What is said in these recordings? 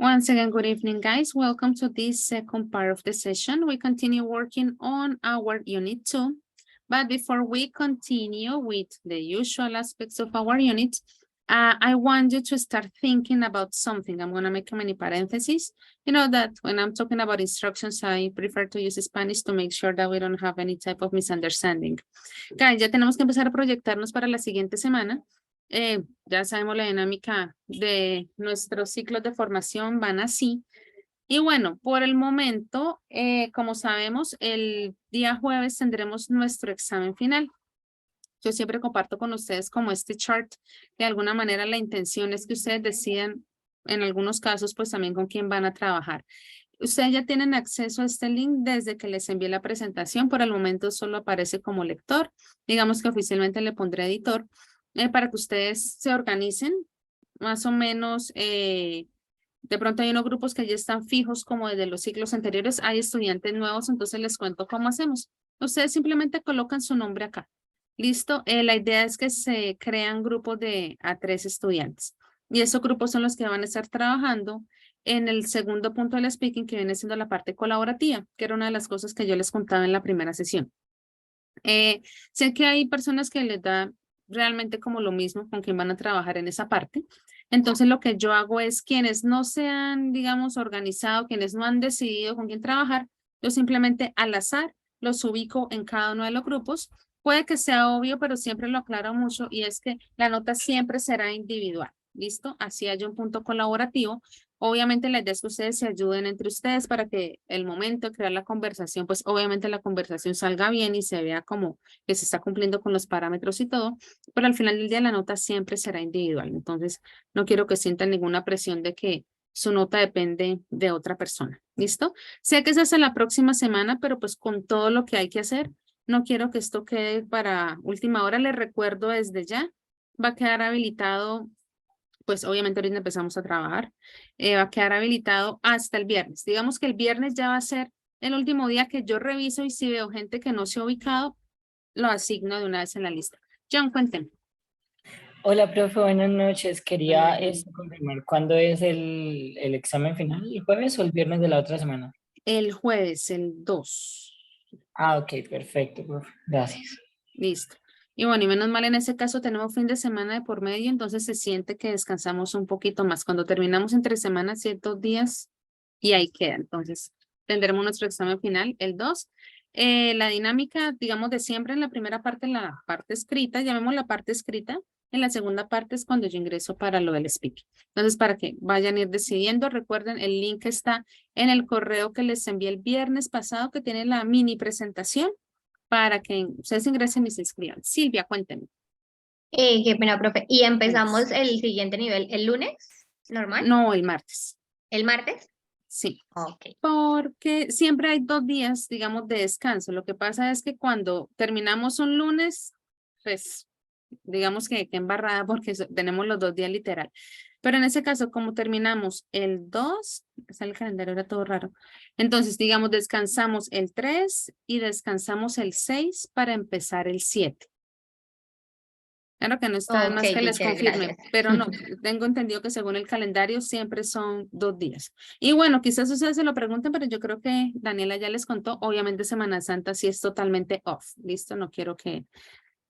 Once again, good evening, guys. Welcome to this second part of the session. We continue working on our unit 2. But before we continue with the usual aspects of our unit, I want you to start thinking about something. I'm going to make many parentheses. You know that when I'm talking about instructions, I prefer to use Spanish to make sure that we don't have any type of misunderstanding. Guys, ya tenemos que empezar a proyectarnos para la siguiente semana. Ya sabemos la dinámica de nuestros ciclos de formación van así. Y bueno, por el momento, como sabemos, el día jueves tendremos nuestro examen final. Yo siempre comparto con ustedes como este chart. De alguna manera la intención es que ustedes decidan, en algunos casos, pues también con quién van a trabajar. Ustedes ya tienen acceso a este link desde que les envié la presentación. Por el momento solo aparece como lector. Digamos que oficialmente le pondré editor. Para que ustedes se organicen, más o menos, de pronto hay unos grupos que ya están fijos como desde los ciclos anteriores, hay estudiantes nuevos, entonces les cuento cómo hacemos. Ustedes simplemente colocan su nombre acá. ¿Listo? La idea es que se crean grupos de a 3 estudiantes y esos grupos son los que van a estar trabajando en el segundo punto del speaking, que viene siendo la parte colaborativa, que era una de las cosas que yo les contaba en la primera sesión. Sé que hay personas que les da realmente como lo mismo con quien van a trabajar en esa parte. Entonces lo que yo hago es quienes no se han, digamos, organizado, quienes no han decidido con quién trabajar, yo simplemente al azar los ubico en cada uno de los grupos. Puede que sea obvio, pero siempre lo aclaro mucho y es que la nota siempre será individual. ¿Listo? Así hay un punto colaborativo. Obviamente la idea es que ustedes se ayuden entre ustedes para que el momento de crear la conversación, pues obviamente la conversación salga bien y se vea como que se está cumpliendo con los parámetros y todo, pero al final del día la nota siempre será individual. Entonces, no quiero que sientan ninguna presión de que su nota depende de otra persona. ¿Listo? Sé que es hasta la próxima semana, pero pues con todo lo que hay que hacer, no quiero que esto quede para última hora. Les recuerdo desde ya, va a quedar habilitado, pues obviamente ahorita empezamos a trabajar, va a quedar habilitado hasta el viernes. Digamos que el viernes ya va a ser el último día que yo reviso y si veo gente que no se ha ubicado, lo asigno de una vez en la lista. John, cuéntenme. Hola, profe, buenas noches. Quería confirmar cuándo es el examen final, ¿el jueves o el viernes de la otra semana? El jueves, el 2. Ah, ok, perfecto, profe. Gracias. Listo. Y bueno, y menos mal en ese caso tenemos fin de semana de por medio, entonces se siente que descansamos un poquito más. Cuando terminamos entre semanas, 7 días, y ahí queda. Entonces, tendremos nuestro examen final el 2. La dinámica, digamos, de siempre en la primera parte, la parte escrita, llamemos la parte escrita. En la segunda parte es cuando yo ingreso para lo del speaking. Entonces, para que vayan a ir decidiendo, recuerden, el link está en el correo que les envié el viernes pasado, que tiene la mini presentación, para que ustedes ingresen y se inscriban. Silvia, cuéntenme. Qué pena, profe. ¿Y empezamos el siguiente nivel el lunes? ¿Normal? No, el martes. ¿El martes? Sí. Ok. Porque siempre hay 2 días, digamos, de descanso. Lo que pasa es que cuando terminamos un lunes, pues, digamos que embarrada porque tenemos los 2 días literal. Pero en ese caso, como terminamos el 2, está el calendario, era todo raro. Entonces, digamos, descansamos el 3 y descansamos el 6 para empezar el 7. Claro que no está más que les confirme, gracias. pero no, tengo entendido que según el calendario siempre son 2 días. Y bueno, quizás ustedes se lo pregunten, pero yo creo que Daniela ya les contó, obviamente Semana Santa sí es totalmente off, ¿listo? No quiero que,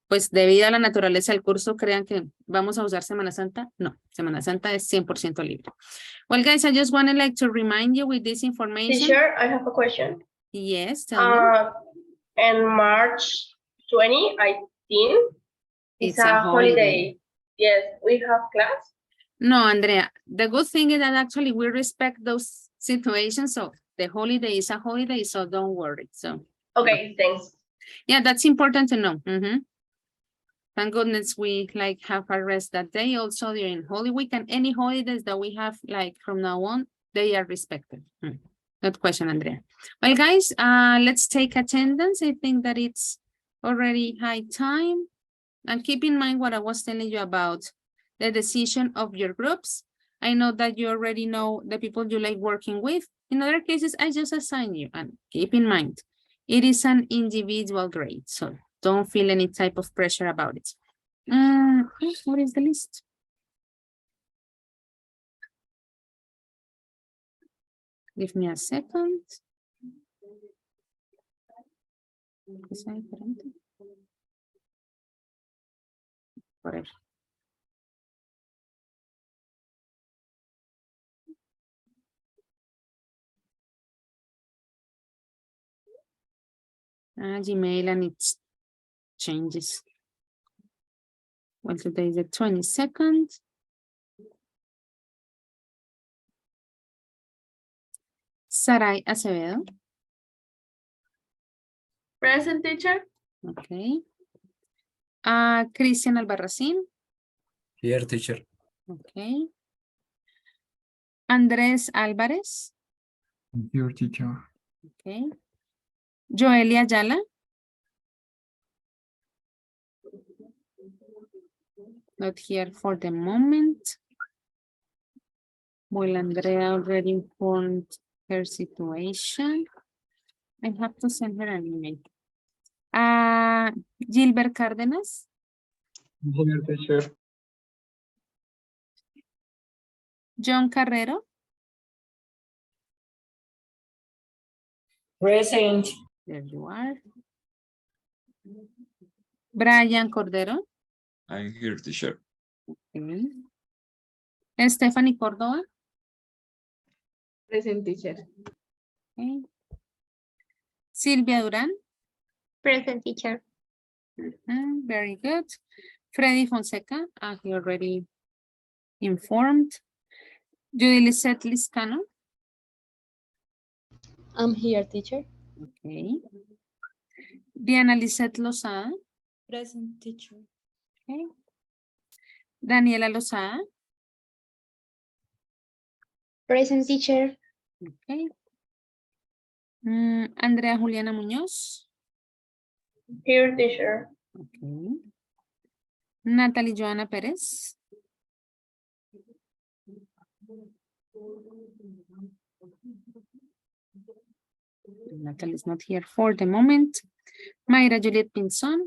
pues debido a la naturaleza del curso, crean que vamos a usar Semana Santa. No, Semana Santa es 100% libre. Well, guys, I just want to like to remind you with this information. Teacher, I have a question. Yes, tell me. In March 20, I think it's a holiday. Yes, we have class. No, Andrea, the good thing is that actually we respect those situations. So the holiday is a holiday, so don't worry. So okay, thanks. Yeah, that's important to know. Thank goodness we like have a rest that day also during Holy Week, and any holidays that we have like from now on, they are respected. Good question, Andrea. Well, guys, let's take attendance. I think that it's already high time. And keep in mind what I was telling you about the decision of your groups. I know that you already know the people you like working with. In other cases, I just assign you, and keep in mind, it is an individual grade, so don't feel any type of pressure about it. What is the list? Give me a second. ¿Que sea diferente? Whatever. Gmail and its changes. Well, today is the 22nd. Saray Acevedo. Present, teacher. Okay. Cristian Albarracín. Here, teacher. Okay. Andrés Álvarez. Here, teacher. Okay. Joelia Ayala. Not here for the moment. Well, Andrea already informed her situation. I have to send her an email. Gilbert Cárdenas. Here, teacher. John Carrero. Present. There you are. Brian Cordero. I'm here, teacher. Okay. Stephanie Córdoba. Present, teacher. Okay. Silvia Durán. Present, teacher. Very good. Freddy Fonseca. He already informed. Judy Lisette Liscano. I'm here, teacher. Okay. Diana Lisette Lozada. Present, teacher. Okay. Daniela Lozada. Present, teacher. Okay. Andrea Juliana Muñoz. Here, teacher. Okay. Natalie Joana Pérez. Natalie is not here for the moment. Mayra Juliet Pinzón.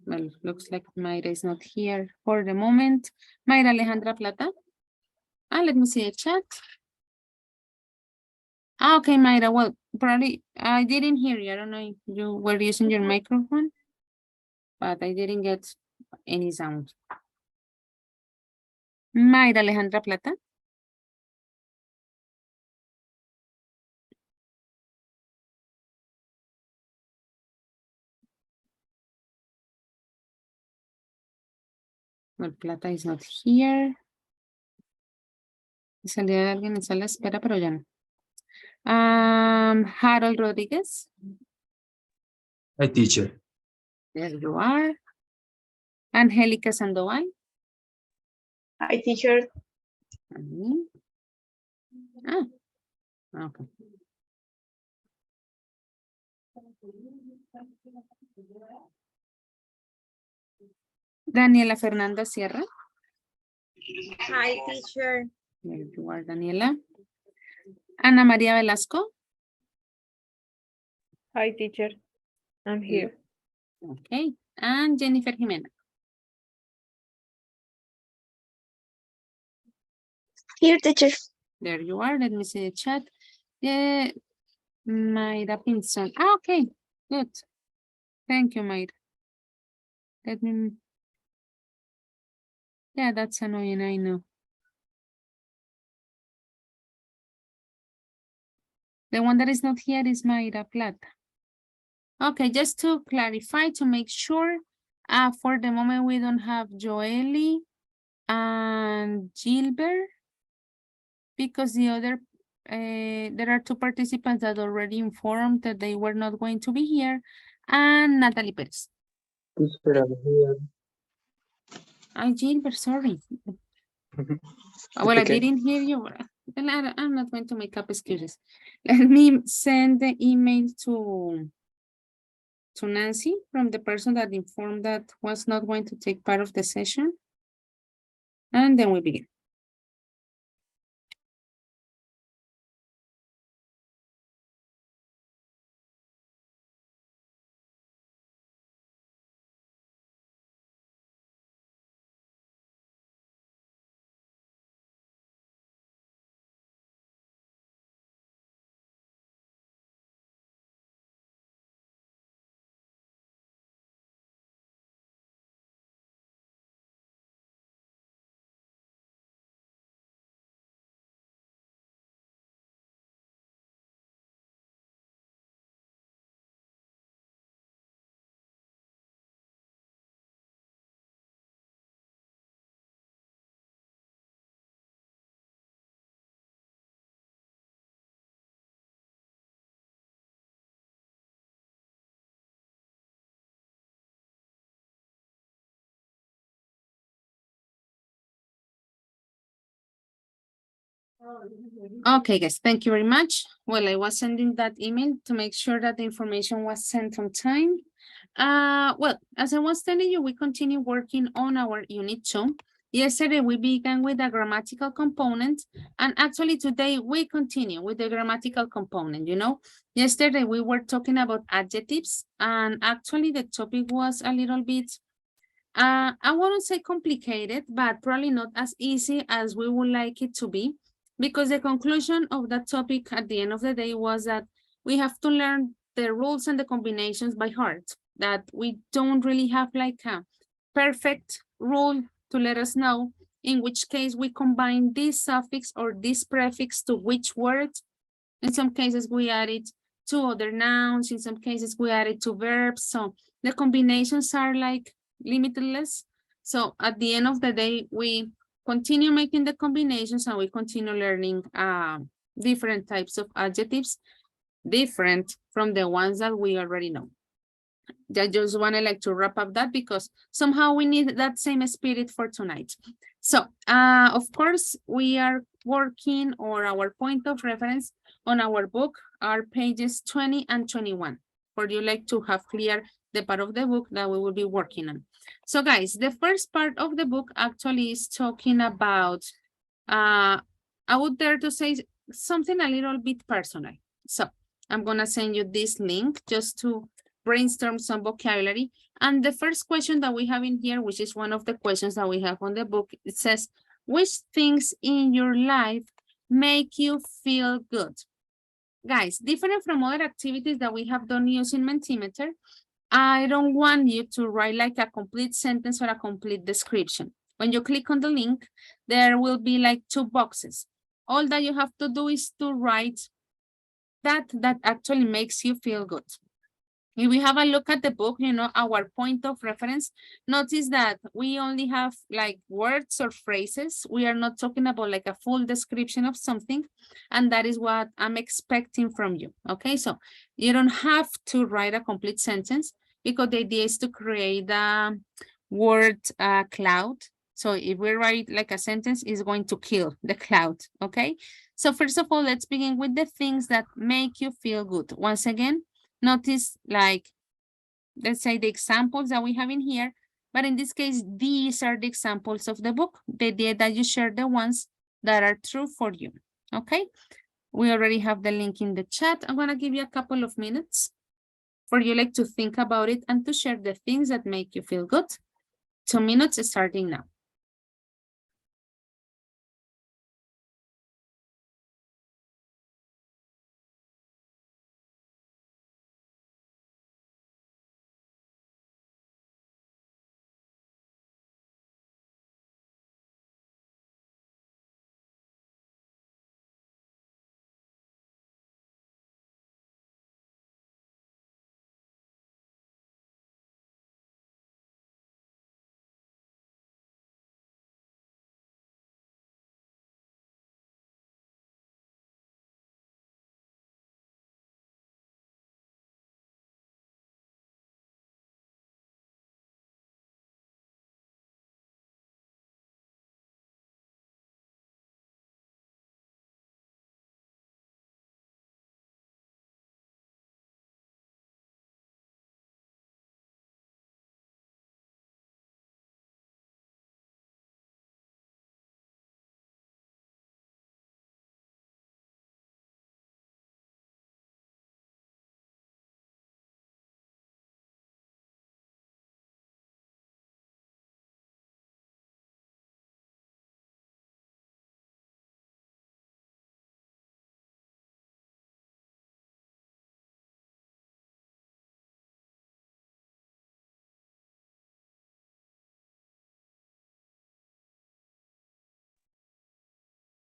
Well, looks like Mayra is not here for the moment. Mayra Alejandra Plata. Let me see the chat. Okay, Mayra, well, probably I didn't hear you. I don't know if you were using your microphone, but I didn't get any sound. Mayra Alejandra Plata. Well, Plata is not here. Salía de alguien en sala de espera, pero ya no. Harold Rodríguez. Hi, teacher. There you are. Angélica Sandoval. Hi, teacher. Ahí. Okay. Daniela Fernanda Sierra. Hi, teacher. There you are, Daniela. Ana María Velasco. Hi, teacher. I'm here. Okay. And Jennifer Jimena. Here, teacher. There you are. Let me see the chat. Yeah. Mayra Pinzón. Okay. Good. Thank you, Mayra. Let me. Yeah, that's annoying. I know. The one that is not here is Mayra Plata. Okay, just to clarify, to make sure, for the moment we don't have Joely and Gilbert, because the other, there are two participants that already informed that they were not going to be here, and Natalie Perez. Teacher, I'm here. Gilbert, sorry. Well, okay. I didn't hear you. I'm not going to make up excuses. Let me send the email to Nancy from the person that informed that was not going to take part of the session. And then we begin. Okay, guys, thank you very much. Well, I was sending that email to make sure that the information was sent on time. Well, as I was telling you, we continue working on our unit 2. Yesterday, we began with the grammatical component, and actually today we continue with the grammatical component, you know. Yesterday, we were talking about adjectives, and actually the topic was a little bit, I wouldn't say complicated, but probably not as easy as we would like it to be, because the conclusion of that topic at the end of the day was that we have to learn the rules and the combinations by heart, that we don't really have like a perfect rule to let us know in which case we combine this suffix or this prefix to which word. In some cases, we add it to other nouns. In some cases, we add it to verbs. So the combinations are like limitless. So at the end of the day, we continue making the combinations and we continue learning different types of adjectives, different from the ones that we already know. I just want to like to wrap up that because somehow we need that same spirit for tonight. So, of course, we are working, or our point of reference on our book are pages 20 and 21, for you like to have clear the part of the book that we will be working on. So guys, the first part of the book actually is talking about, I would dare to say something a little bit personal. So I'm gonna send you this link just to brainstorm some vocabulary. And the first question that we have in here, which is one of the questions that we have on the book, it says, which things in your life make you feel good? Guys, different from other activities that we have done using Mentimeter, I don't want you to write like a complete sentence or a complete description. When you click on the link, there will be like 2 boxes. All that you have to do is to write that actually makes you feel good. If we have a look at the book, you know, our point of reference, notice that we only have like words or phrases. We are not talking about like a full description of something. And that is what I'm expecting from you. Okay, so you don't have to write a complete sentence because the idea is to create a word cloud. So if we write like a sentence, it's going to kill the cloud. Okay, so first of all, let's begin with the things that make you feel good. Once again, notice like, let's say the examples that we have in here, but in this case, these are the examples of the book. The idea that you share the ones that are true for you, okay? We already have the link in the chat. I'm gonna give you a couple of minutes for you like to think about it and to share the things that make you feel good. 2 minutes starting now.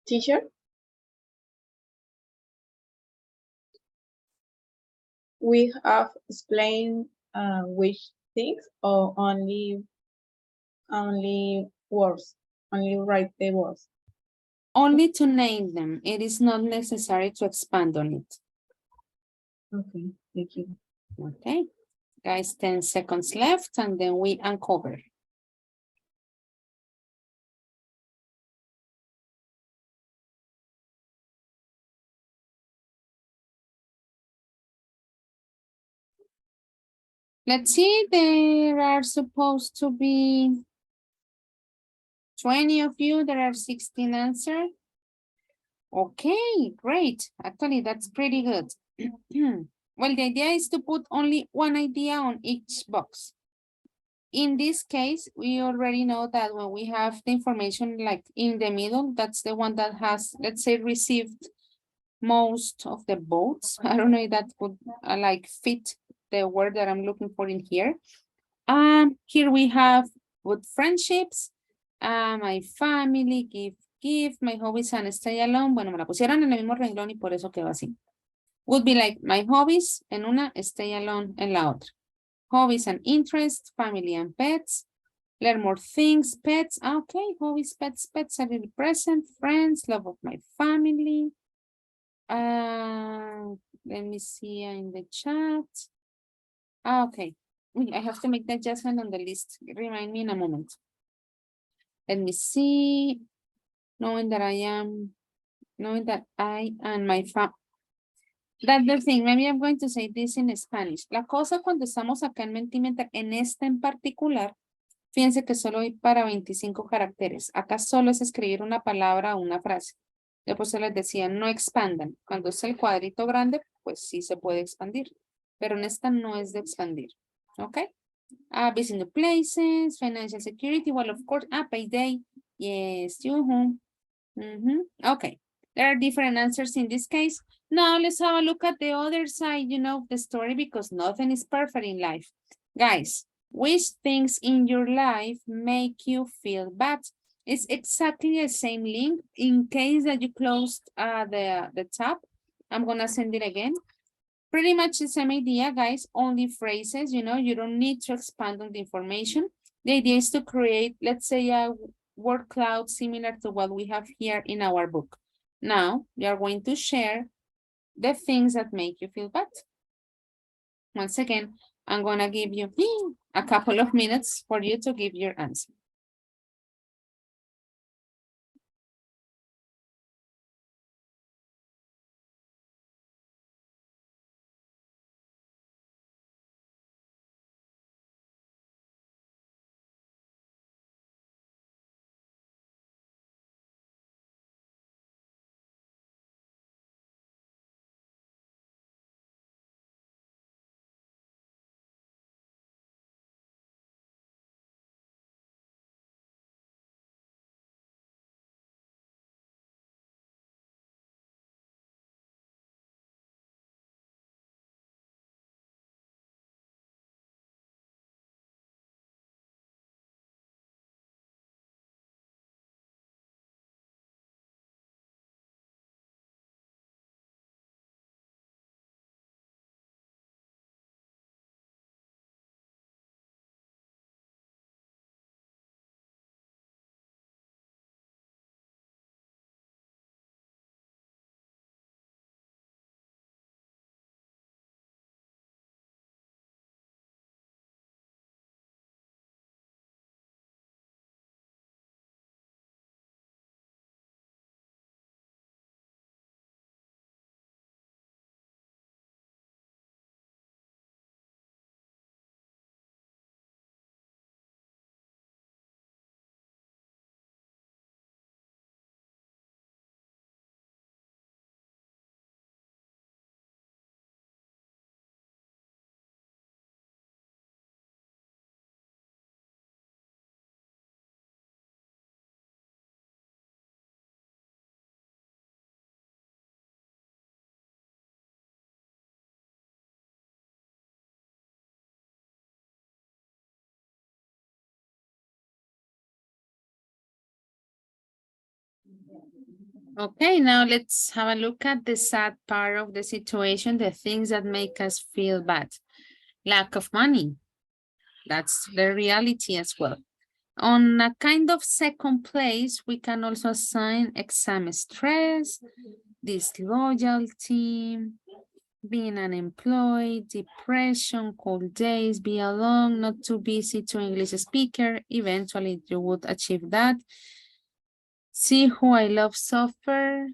Teacher, we have explained which things or only words, only write the words. Only to name them. It is not necessary to expand on it. Okay, thank you. Okay, guys, 10 seconds left and then we uncover. Let's see, there are supposed to be 20 of you. There are 16 answers. Okay, great. Actually, that's pretty good. Well, the idea is to put only one idea on each box. In this case, we already know that when we have the information like in the middle, that's the one that has, let's say, received most of the votes. I don't know if that would like fit the word that I'm looking for in here. Here we have good friendships, my family, give, my hobbies and stay alone. Bueno, me la pusieron en el mismo renglón y por eso quedó así. Would be like my hobbies en una, stay alone en la otra. Hobbies and interests, family and pets, learn more things, pets. Okay, hobbies, pets, are really present, friends, love of my family. Let me see in the chat. Okay, I have to make the adjustment on the list. Remind me in a moment. Let me see. Knowing that I and my family. That's the thing. Maybe I'm going to say this in Spanish. La cosa cuando estamos acá en Mentimeter, en esta en particular, fíjense que solo hay para 25 caracteres. Acá solo es escribir una palabra o una frase. Después se les decía, no expandan. Cuando es el cuadrito grande, pues sí se puede expandir. Pero en esta no es de expandir. ¿Ok? Visit new places, financial security, well, of course, payday. Yes, Okay. There are different answers in this case. Now let's have a look at the other side, of the story, because nothing is perfect in life. Guys, which things in your life make you feel bad? It's exactly the same link. In case that you closed the tab, I'm gonna send it again. Pretty much the same idea, guys, only phrases, you don't need to expand on the information. The idea is to create, let's say, a word cloud similar to what we have here in our book. Now, we are going to share the things that make you feel bad. Once again, I'm gonna give you a couple of minutes for you to give your answer. Okay, now let's have a look at the sad part of the situation, the things that make us feel bad. Lack of money. That's the reality as well. On a kind of second place, we can also assign exam stress, disloyalty, being unemployed, depression, cold days, be alone, not too busy to English speaker. Eventually, you would achieve that. See who I love suffer.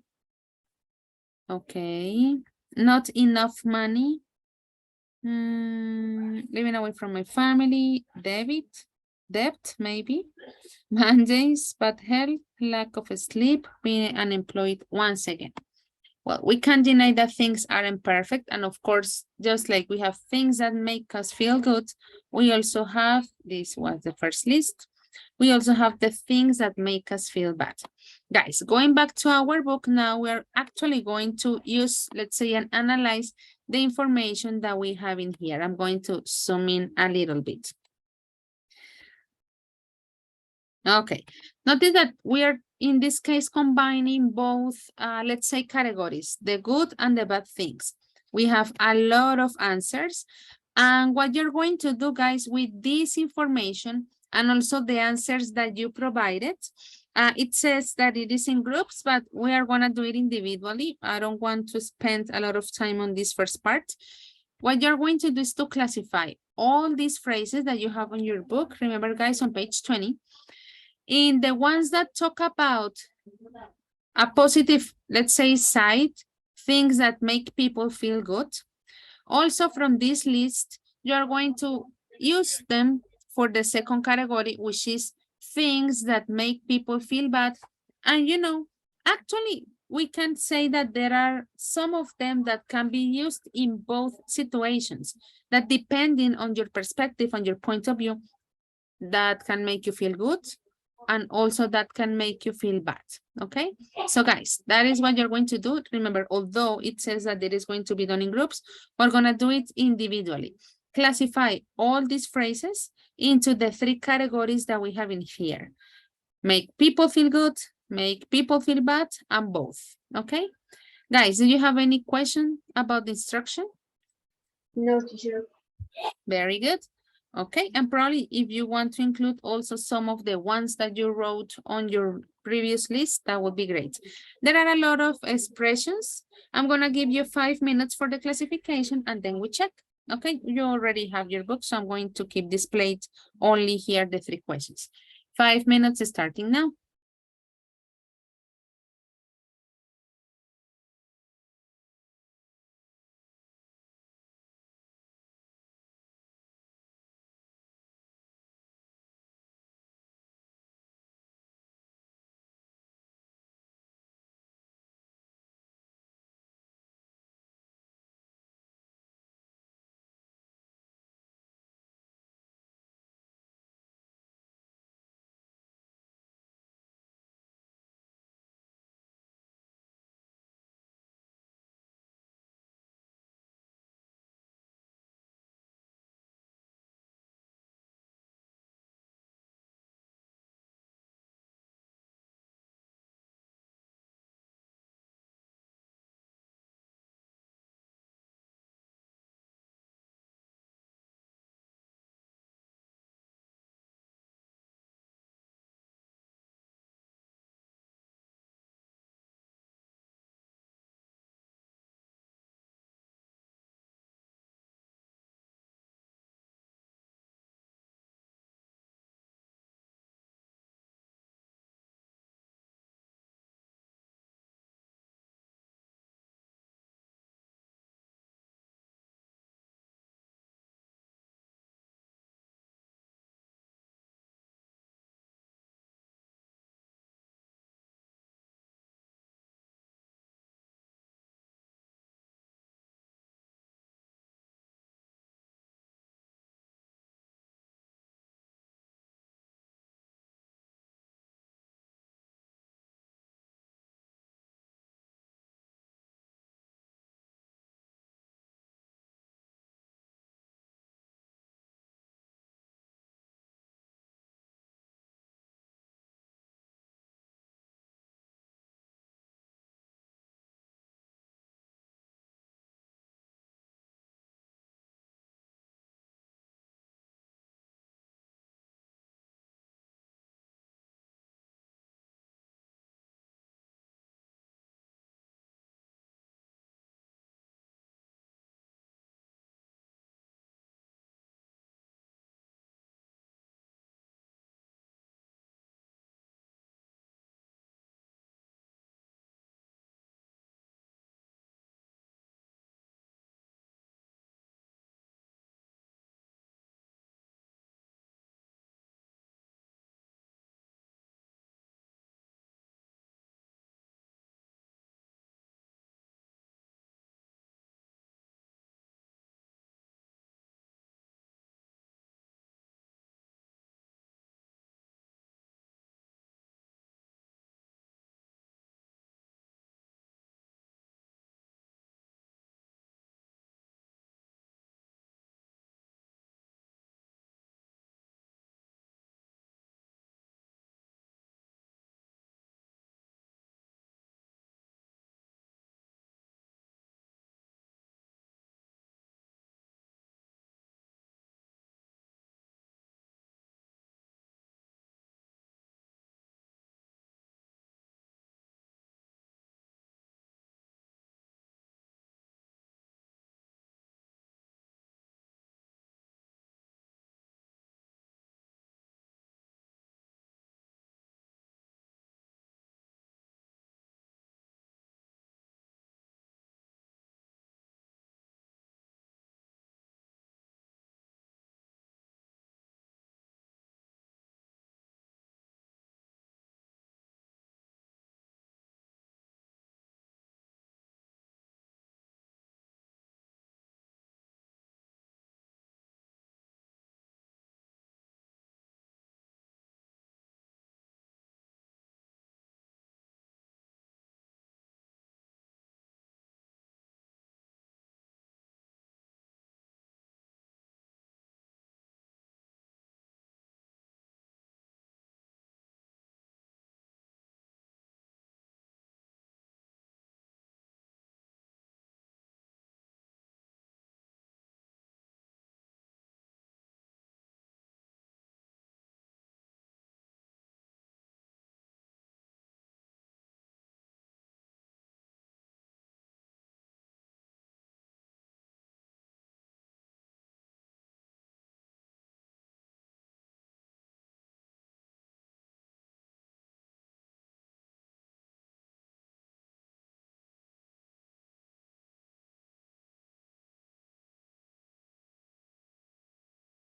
Okay. Not enough money. Living away from my family, debt, maybe. Mondays, bad health, lack of sleep, being unemployed once again. Well, we can't deny that things aren't perfect. And of course, just like we have things that make us feel good, we also have, this was the first list, we also have the things that make us feel bad. Guys, going back to our book now, we're actually going to use, let's say, and analyze the information that we have in here. I'm going to zoom in a little bit. Okay, notice that we are in this case combining both, let's say, categories, the good and the bad things. We have a lot of answers. And what you're going to do, guys, with this information and also the answers that you provided, it says that it is in groups, but we are going to do it individually. I don't want to spend a lot of time on this first part. What you're going to do is to classify all these phrases that you have on your book. Remember, guys, on page 20. In the ones that talk about a positive, let's say, side, things that make people feel good. Also from this list, you're going to use them for the second category, which is things that make people feel bad. And you know, actually, we can say that there are some of them that can be used in both situations, that depending on your perspective, on your point of view, that can make you feel good and also that can make you feel bad. Okay, so guys, that is what you're going to do. Remember, although it says that it is going to be done in groups, we're going to do it individually. Classify all these phrases into the three categories that we have in here: make people feel good, make people feel bad, and both. Okay, guys, do you have any question about the instruction? No, teacher. Very good. Okay, and probably if you want to include also some of the ones that you wrote on your previous list, that would be great. There are a lot of expressions. I'm gonna give you 5 minutes for the classification and then we check. Okay, you already have your book, so I'm going to keep displayed only here the 3 questions. 5 minutes starting now.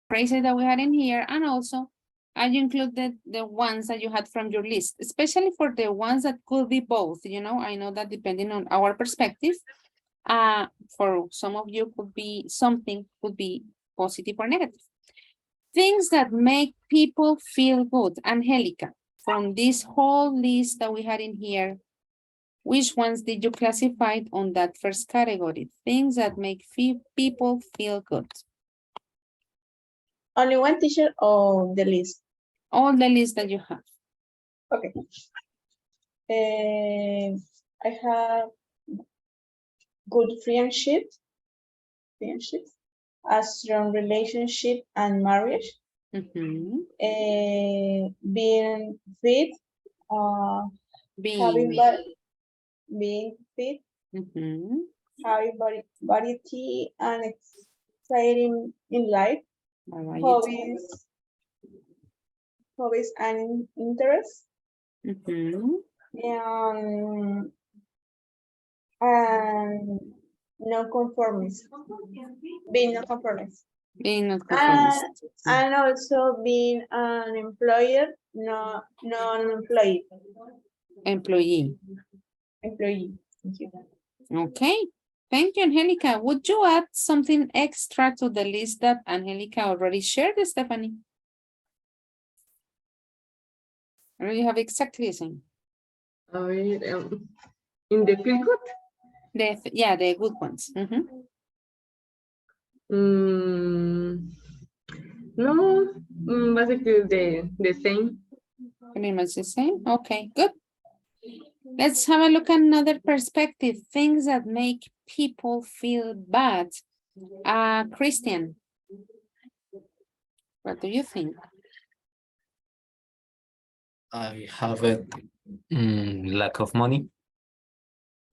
phrases that we had in here, and also I included the ones that you had from your list, especially for the ones that could be both, you know, I know that depending on our perspective, for some of you could be something could be positive or negative. Things that make people feel good. Angelica, from this whole list that we had in here, which ones did you classify on that first category? Things that make people feel good. Only one teacher or the list? All the list that you have. Okay. I have good friendship, a strong relationship and marriage, Mhm. being fit, having being fit, Mhm. having variety and exciting in life, Variety. hobbies and interests, Mhm. and non-conformist, being non-conformist. Being not conformist. And also being an employer, no, non-employee. Employee. Employee. Thank you. Okay. Thank you, Angelica. Would you add something extra to the list that Angelica already shared, Stephanie? Or you have exactly the same? In the feel good? Yeah, the good ones. Mhm. No, basically the same. Pretty much the same. Okay, good. Let's have a look at another perspective. Things that make people feel bad. Christian, what do you think? I have it. Lack of money,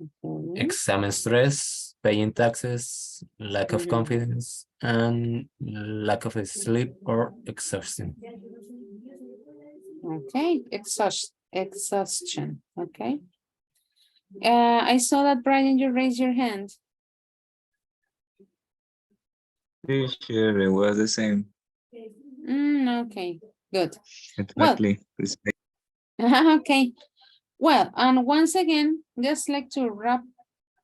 Mhm. exam stress, paying taxes, lack of Mhm. confidence, and lack of sleep or exhaustion. Okay, exhaustion. Okay. I saw that, Brian, you raised your hand. Teacher, it was the same. Okay, good. Exactly. Okay. Well, and once again, just like to wrap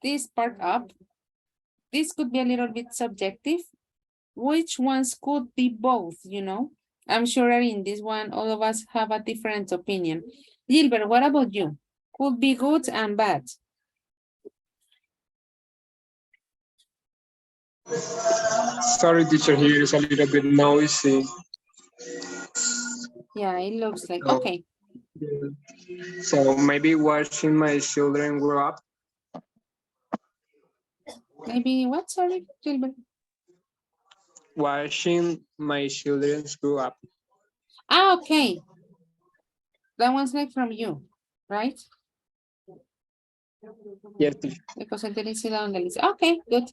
this part up, this could be a little bit subjective. Which ones could be both, you know? I'm sure that in this one, all of us have a different opinion. Gilbert, what about you? Could be good and bad. Sorry, teacher, here is a little bit noisy. Yeah, it looks like, So, okay. So maybe watching my children grow up. Maybe what, sorry, Gilbert? Watching my children grow up. Okay. That one's like from you, right? Yes, teacher. Because I didn't see that on the list. Okay, good.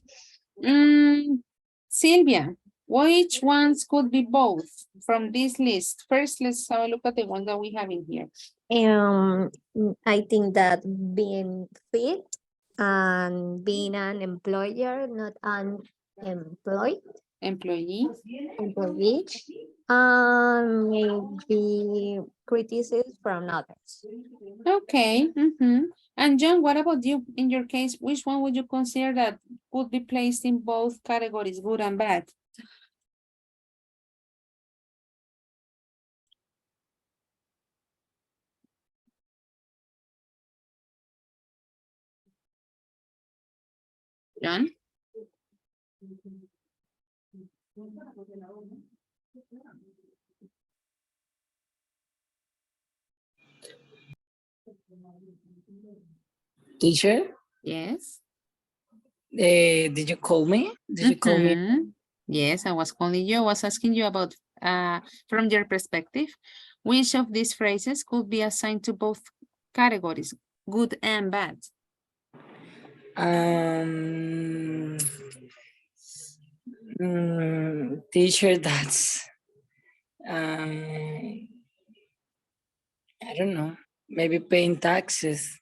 Sylvia, which ones could be both from this list? First, let's have a look at the ones that we have in here. I think that being fit and being an employer, not an employee, Employee. maybe criticism from others. Okay. And John, what about you? In your case, which one would you consider that could be placed in both categories, good and bad? John? Teacher, Yes. did you call me? Did you call me? Yes, I was calling you. I was asking you about, from your perspective, which of these phrases could be assigned to both categories, good and bad? Teacher, that's I don't know, maybe paying taxes.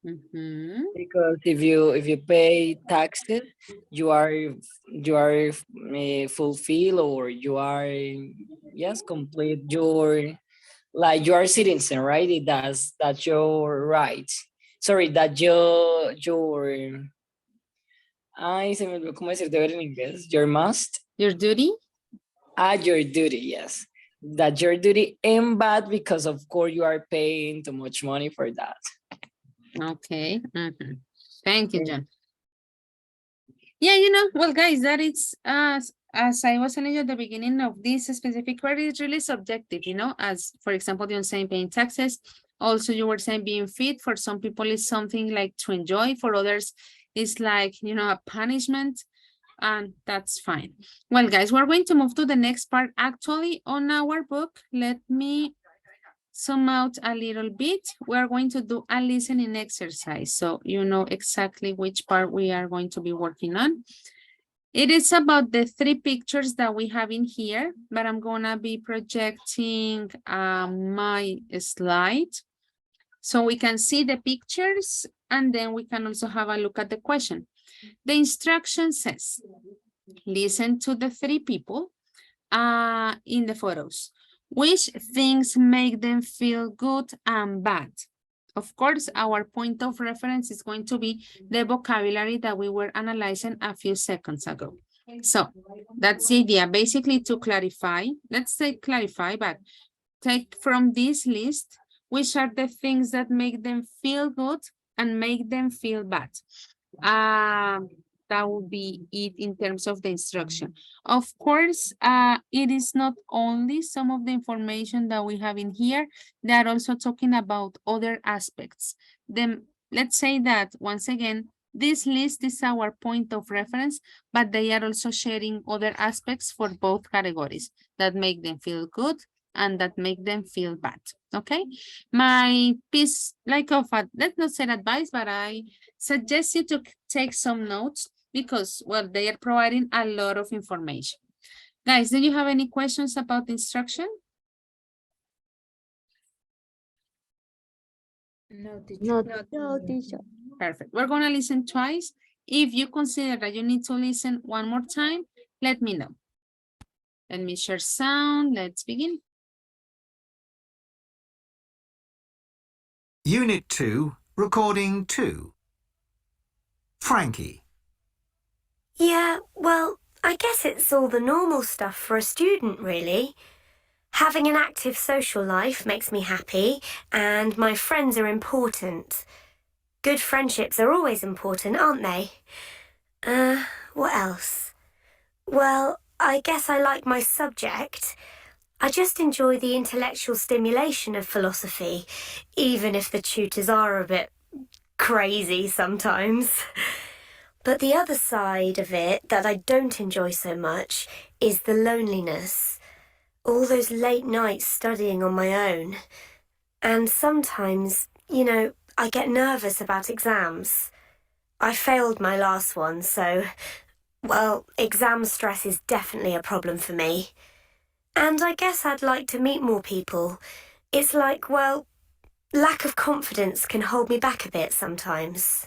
Mhm. Because if you pay taxes, you are fulfill, or you are, yes, complete your, like you are citizen, right? That's your right. Sorry, that your ay, se me olvidó cómo decir deber en inglés. Your must. Your duty? Your duty, yes. That's your duty, and bad because of course you are paying too much money for that. Okay. Thank you, John. Yeah, you know, well, guys, that is, as I was telling you at the beginning of this specific query, it's really subjective, you know, as, for example, you're saying paying taxes. Also, you were saying being fit. For some people, it's something like to enjoy. For others, it's like, you know, a punishment. And that's fine. Well, guys, we're going to move to the next part. Actually, on our book, let me zoom out a little bit. We're going to do a listening exercise, so you know exactly which part we are going to be working on. It is about the 3 pictures that we have in here, but I'm gonna be projecting my slide so we can see the pictures, and then we can also have a look at the question. The instruction says, listen to the 3 people in the photos. Which things make them feel good and bad? Of course, our point of reference is going to be the vocabulary that we were analyzing a few seconds ago. So that's the idea, basically to clarify, let's say clarify, but take from this list, which are the things that make them feel good and make them feel bad. That would be it in terms of the instruction. Of course, it is not only some of the information that we have in here, they are also talking about other aspects. Then let's say that once again, this list is our point of reference, but they are also sharing other aspects for both categories that make them feel good and that make them feel bad. Okay, my piece like of, let's not say advice, but I suggest you to take some notes because, well, they are providing a lot of information. Guys, do you have any questions about the instruction? No, teacher. No, teacher. Perfect. We're going to listen twice. If you consider that you need to listen one more time, let me know. Let me share sound. Let's begin. Unit 2, Recording 2. Frankie. Yeah, well, I guess it's all the normal stuff for a student, really. Having an active social life makes me happy, and my friends are important. Good friendships are always important, aren't they? What else? Well, I guess I like my subject. I just enjoy the intellectual stimulation of philosophy, even if the tutors are a bit crazy sometimes. But the other side of it that I don't enjoy so much is the loneliness. All those late nights studying on my own. And sometimes, you know, I get nervous about exams. I failed my last one, so, well, exam stress is definitely a problem for me. And I guess I'd like to meet more people. It's like, well, lack of confidence can hold me back a bit sometimes.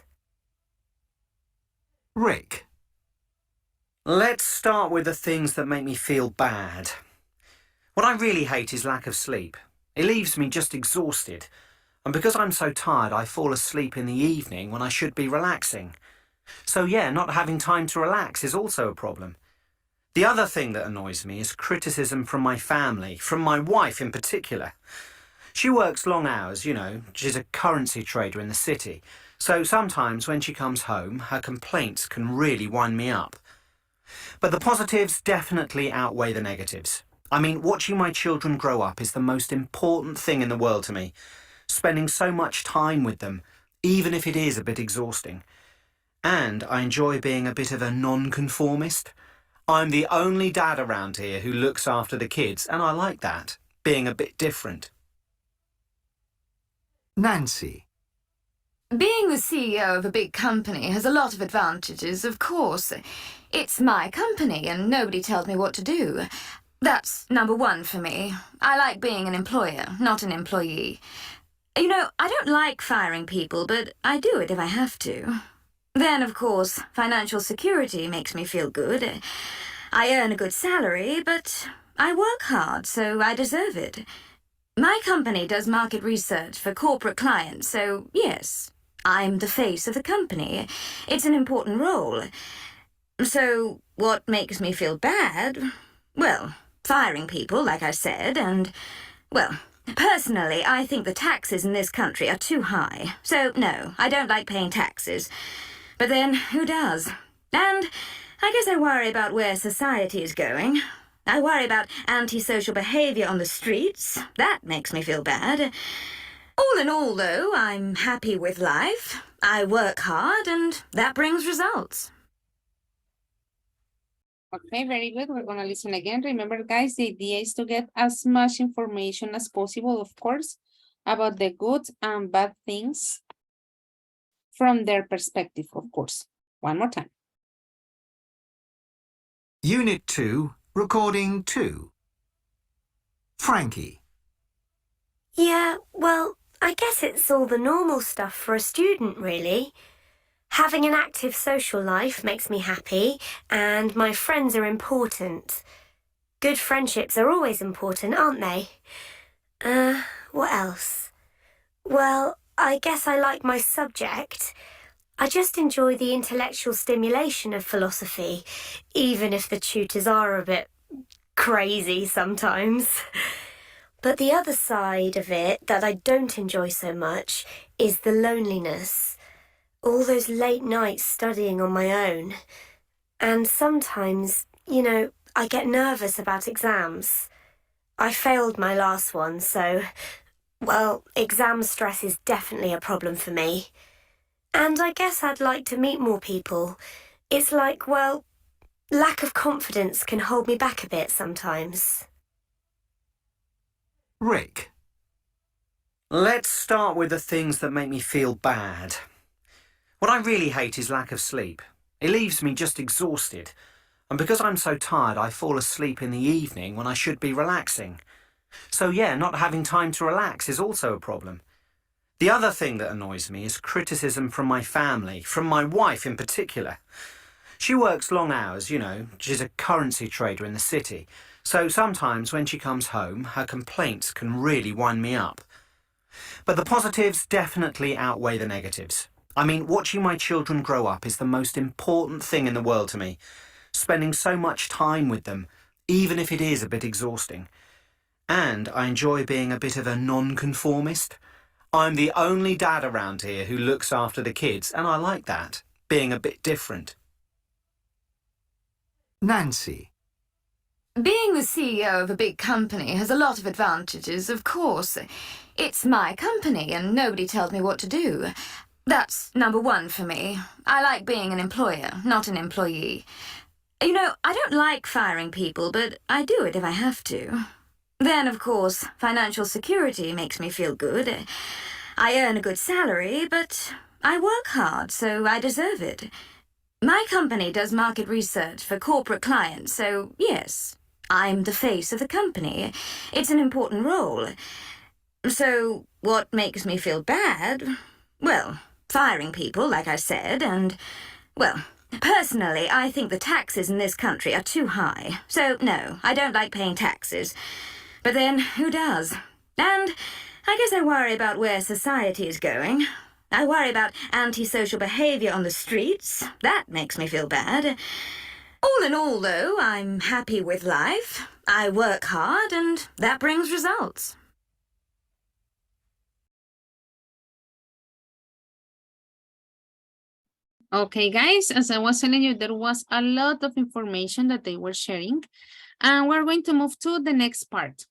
Rick. Let's start with the things that make me feel bad. What I really hate is lack of sleep. It leaves me just exhausted. And because I'm so tired, I fall asleep in the evening when I should be relaxing. So yeah, not having time to relax is also a problem. The other thing that annoys me is criticism from my family, from my wife in particular. She works long hours, you know, she's a currency trader in the city. So sometimes when she comes home, her complaints can really wind me up. But the positives definitely outweigh the negatives. I mean, watching my children grow up is the most important thing in the world to me. Spending so much time with them, even if it is a bit exhausting. And I enjoy being a bit of a non-conformist. I'm the only dad around here who looks after the kids, and I like that, being a bit different. Nancy. Being the CEO of a big company has a lot of advantages, of course. It's my company and nobody tells me what to do. That's number 1 for me. I like being an employer, not an employee. You know, I don't like firing people, but I do it if I have to. Then, of course, financial security makes me feel good. I earn a good salary, but I work hard, so I deserve it. My company does market research for corporate clients, so yes, I'm the face of the company. It's an important role. So, what makes me feel bad? Well, firing people, like I said, and, well, personally, I think the taxes in this country are too high. So, no, I don't like paying taxes. But then, who does? And I guess I worry about where society is going. I worry about antisocial behavior on the streets. That makes me feel bad. All in all, though, I'm happy with life. I work hard, and that brings results. Okay, very good. We're going to listen again. Remember, guys, the idea is to get as much information as possible, of course, about the good and bad things from their perspective, of course. One more time. Unit 2, Recording 2. Frankie. Yeah, well, I guess it's all the normal stuff for a student, really. Having an active social life makes me happy, and my friends are important. Good friendships are always important, aren't they? What else? Well, I guess I like my subject. I just enjoy the intellectual stimulation of philosophy, even if the tutors are a bit crazy sometimes. But the other side of it that I don't enjoy so much is the loneliness. All those late nights studying on my own. And sometimes, you know, I get nervous about exams. I failed my last one, so, well, exam stress is definitely a problem for me. And I guess I'd like to meet more people. It's like, well, lack of confidence can hold me back a bit sometimes. Rick. Let's start with the things that make me feel bad. What I really hate is lack of sleep. It leaves me just exhausted. And because I'm so tired, I fall asleep in the evening when I should be relaxing. So yeah, not having time to relax is also a problem. The other thing that annoys me is criticism from my family, from my wife in particular. She works long hours, you know, she's a currency trader in the city. So sometimes when she comes home, her complaints can really wind me up. But the positives definitely outweigh the negatives. I mean, watching my children grow up is the most important thing in the world to me. Spending so much time with them, even if it is a bit exhausting. And I enjoy being a bit of a non-conformist. I'm the only dad around here who looks after the kids, and I like that, being a bit different. Nancy. Being the CEO of a big company has a lot of advantages, of course. It's my company, and nobody tells me what to do. That's number one for me. I like being an employer, not an employee. You know, I don't like firing people, but I do it if I have to. Then, of course, financial security makes me feel good. I earn a good salary, but I work hard, so I deserve it. My company does market research for corporate clients, so yes, I'm the face of the company. It's an important role. So, what makes me feel bad? Well, firing people, like I said, and, well, personally, I think the taxes in this country are too high. So, no, I don't like paying taxes. But then, who does? And I guess I worry about where society is going. I worry about antisocial behavior on the streets. That makes me feel bad. All in all, though, I'm happy with life. I work hard, and that brings results. Okay, guys, as I was telling you, there was a lot of information that they were sharing, and we're going to move to the next part.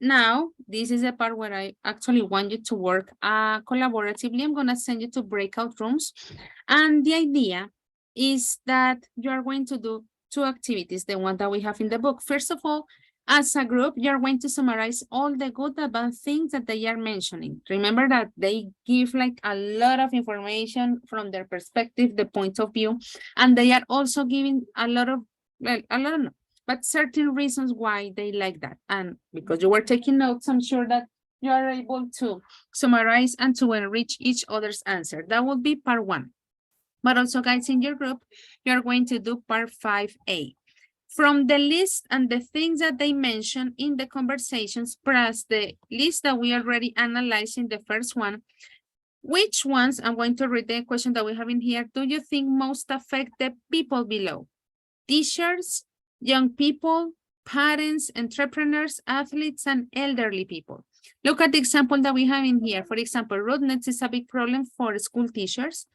Now, this is the part where I actually want you to work collaboratively. I'm going to send you to breakout rooms, and the idea is that you are going to do two activities, the one that we have in the book. First of all, as a group, you're going to summarize all the good and bad things that they are mentioning. Remember that they give like a lot of information from their perspective, the point of view, and they are also giving a lot of, well, a lot of, but certain reasons why they like that. And because you were taking notes, I'm sure that you are able to summarize and to enrich each other's answer. That will be part 1. But also, guys, in your group, you're going to do part 5A. From the list and the things that they mentioned in the conversations, plus the list that we already analyzed in the first one, which ones, I'm going to read the question that we have in here, do you think most affect the people below? Teachers, young people, parents, entrepreneurs, athletes, and elderly people. Look at the example that we have in here. For example, rudeness is a big problem for school teachers.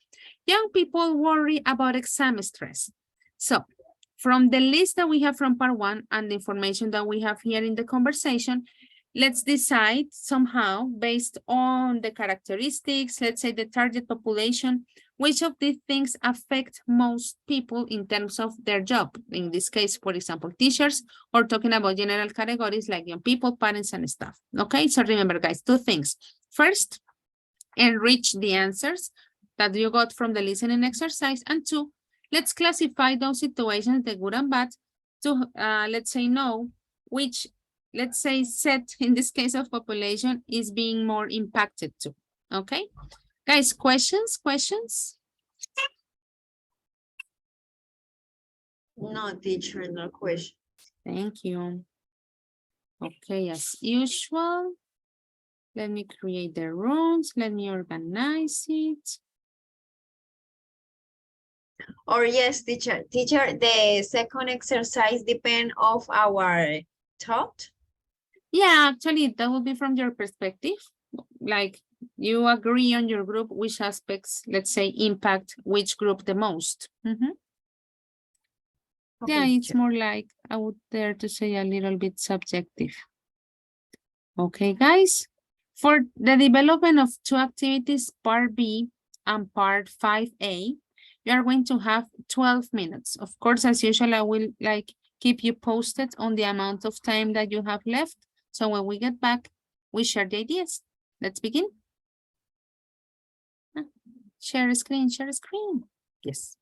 Young people worry about exam stress. So, from the list that we have from part 1 and the information that we have here in the conversation, let's decide somehow based on the characteristics, let's say the target population, which of these things affect most people in terms of their job. In this case, for example, teachers, or talking about general categories like young people, parents, and staff. Okay, so remember, guys, 2 things. First, enrich the answers that you got from the listening exercise. And 2, let's classify those situations, the good and bad, to, let's say, know which, let's say, set, in this case of population, is being more impacted to. Okay? Guys, questions? No, teacher, no question. Thank you. Okay, as usual, let me create the rooms. Let me organize it. Or yes, teacher, the second exercise depend of our thought. Yeah, actually, that will be from your perspective. Like, you agree on your group, which aspects, let's say, impact which group the most. Yeah, Okay, it's teacher. more like, I would dare to say, a little bit subjective. Okay, guys. For the development of 2 activities, part B and part 5A, you are going to have 12 minutes. Of course, as usual, I will keep you posted on the amount of time that you have left. So when we get back, we share the ideas. Let's begin. Share screen, share screen. Yes.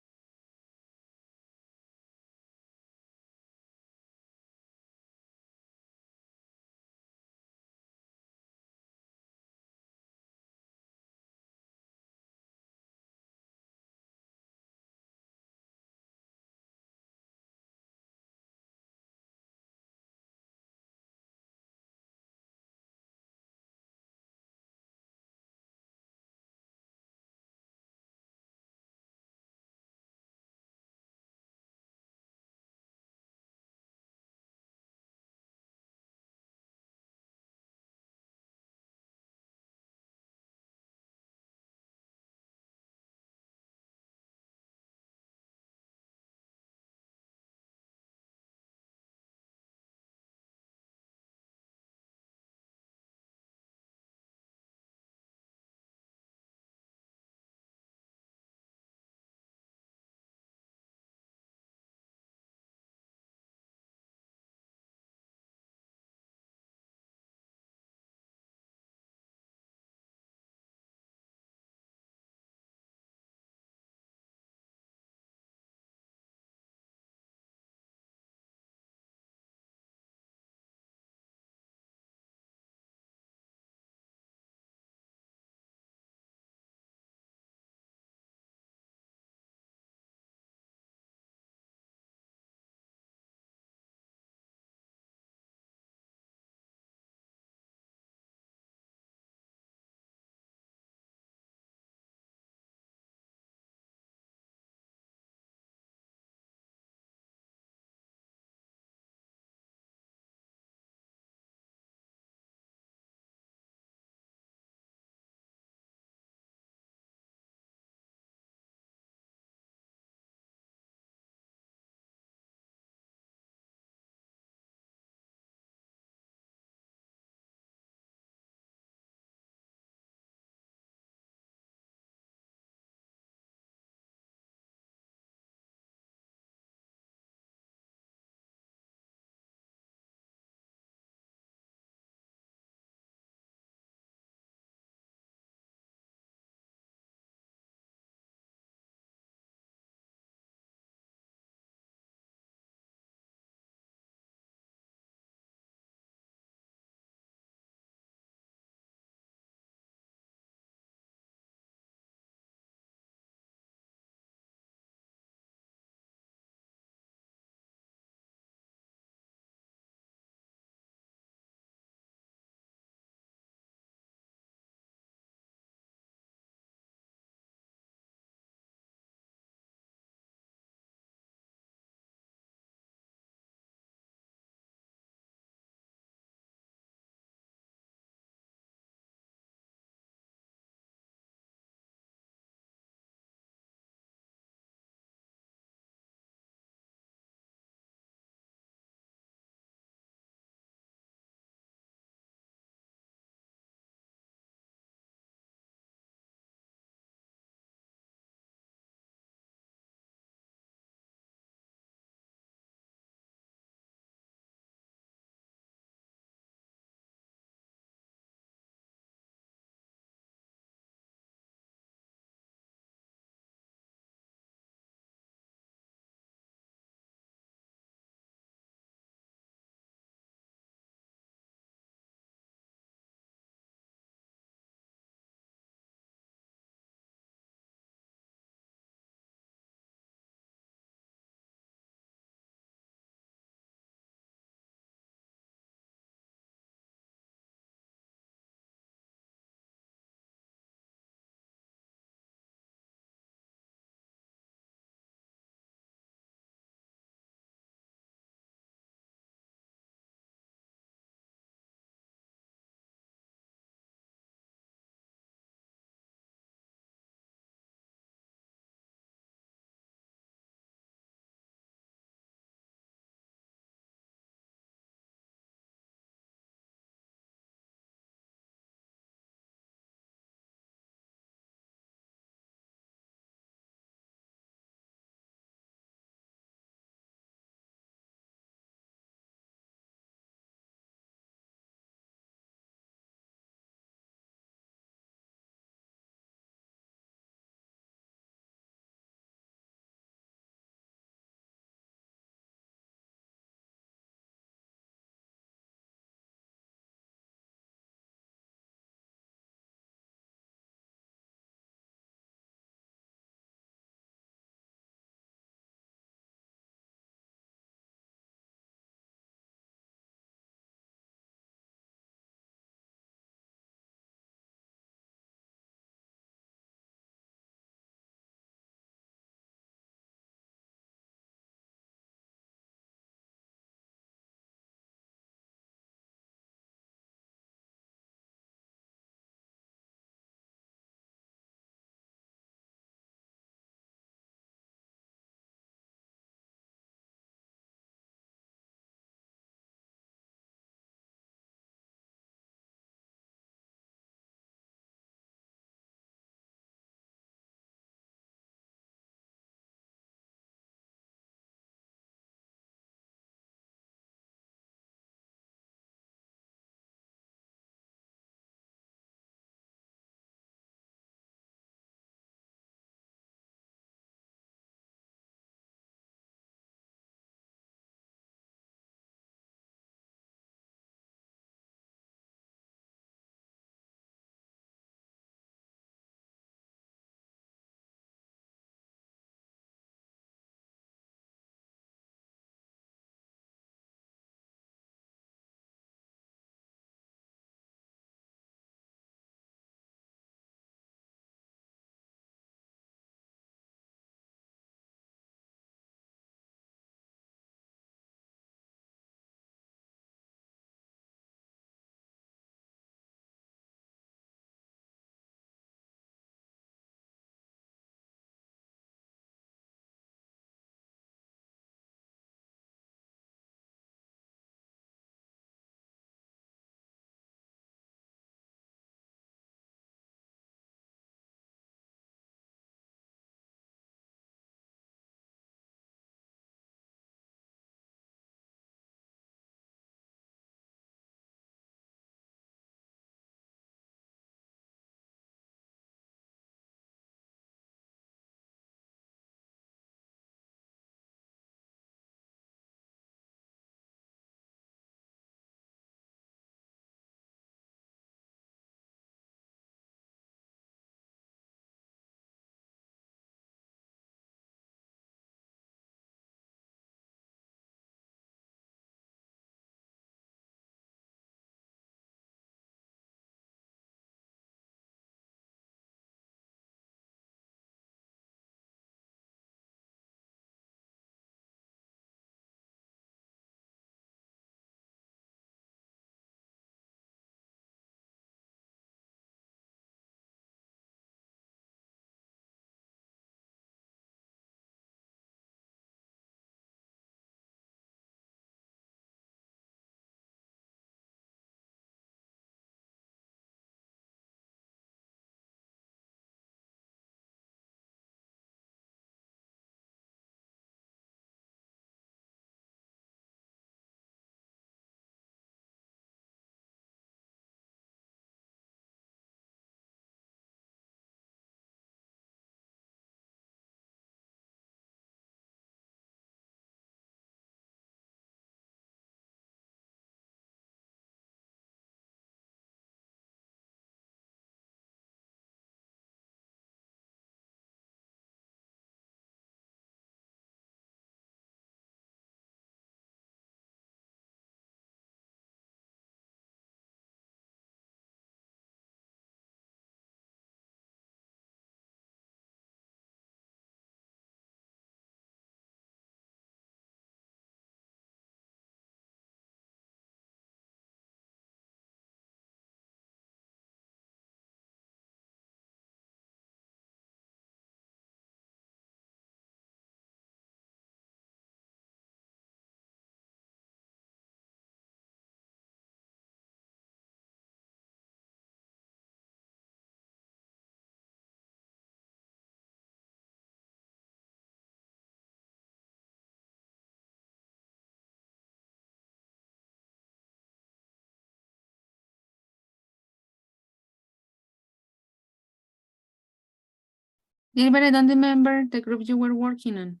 Gilbert, I don't remember the group you were working on.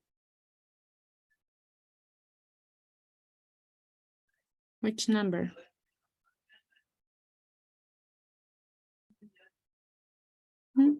Which number? Hmm?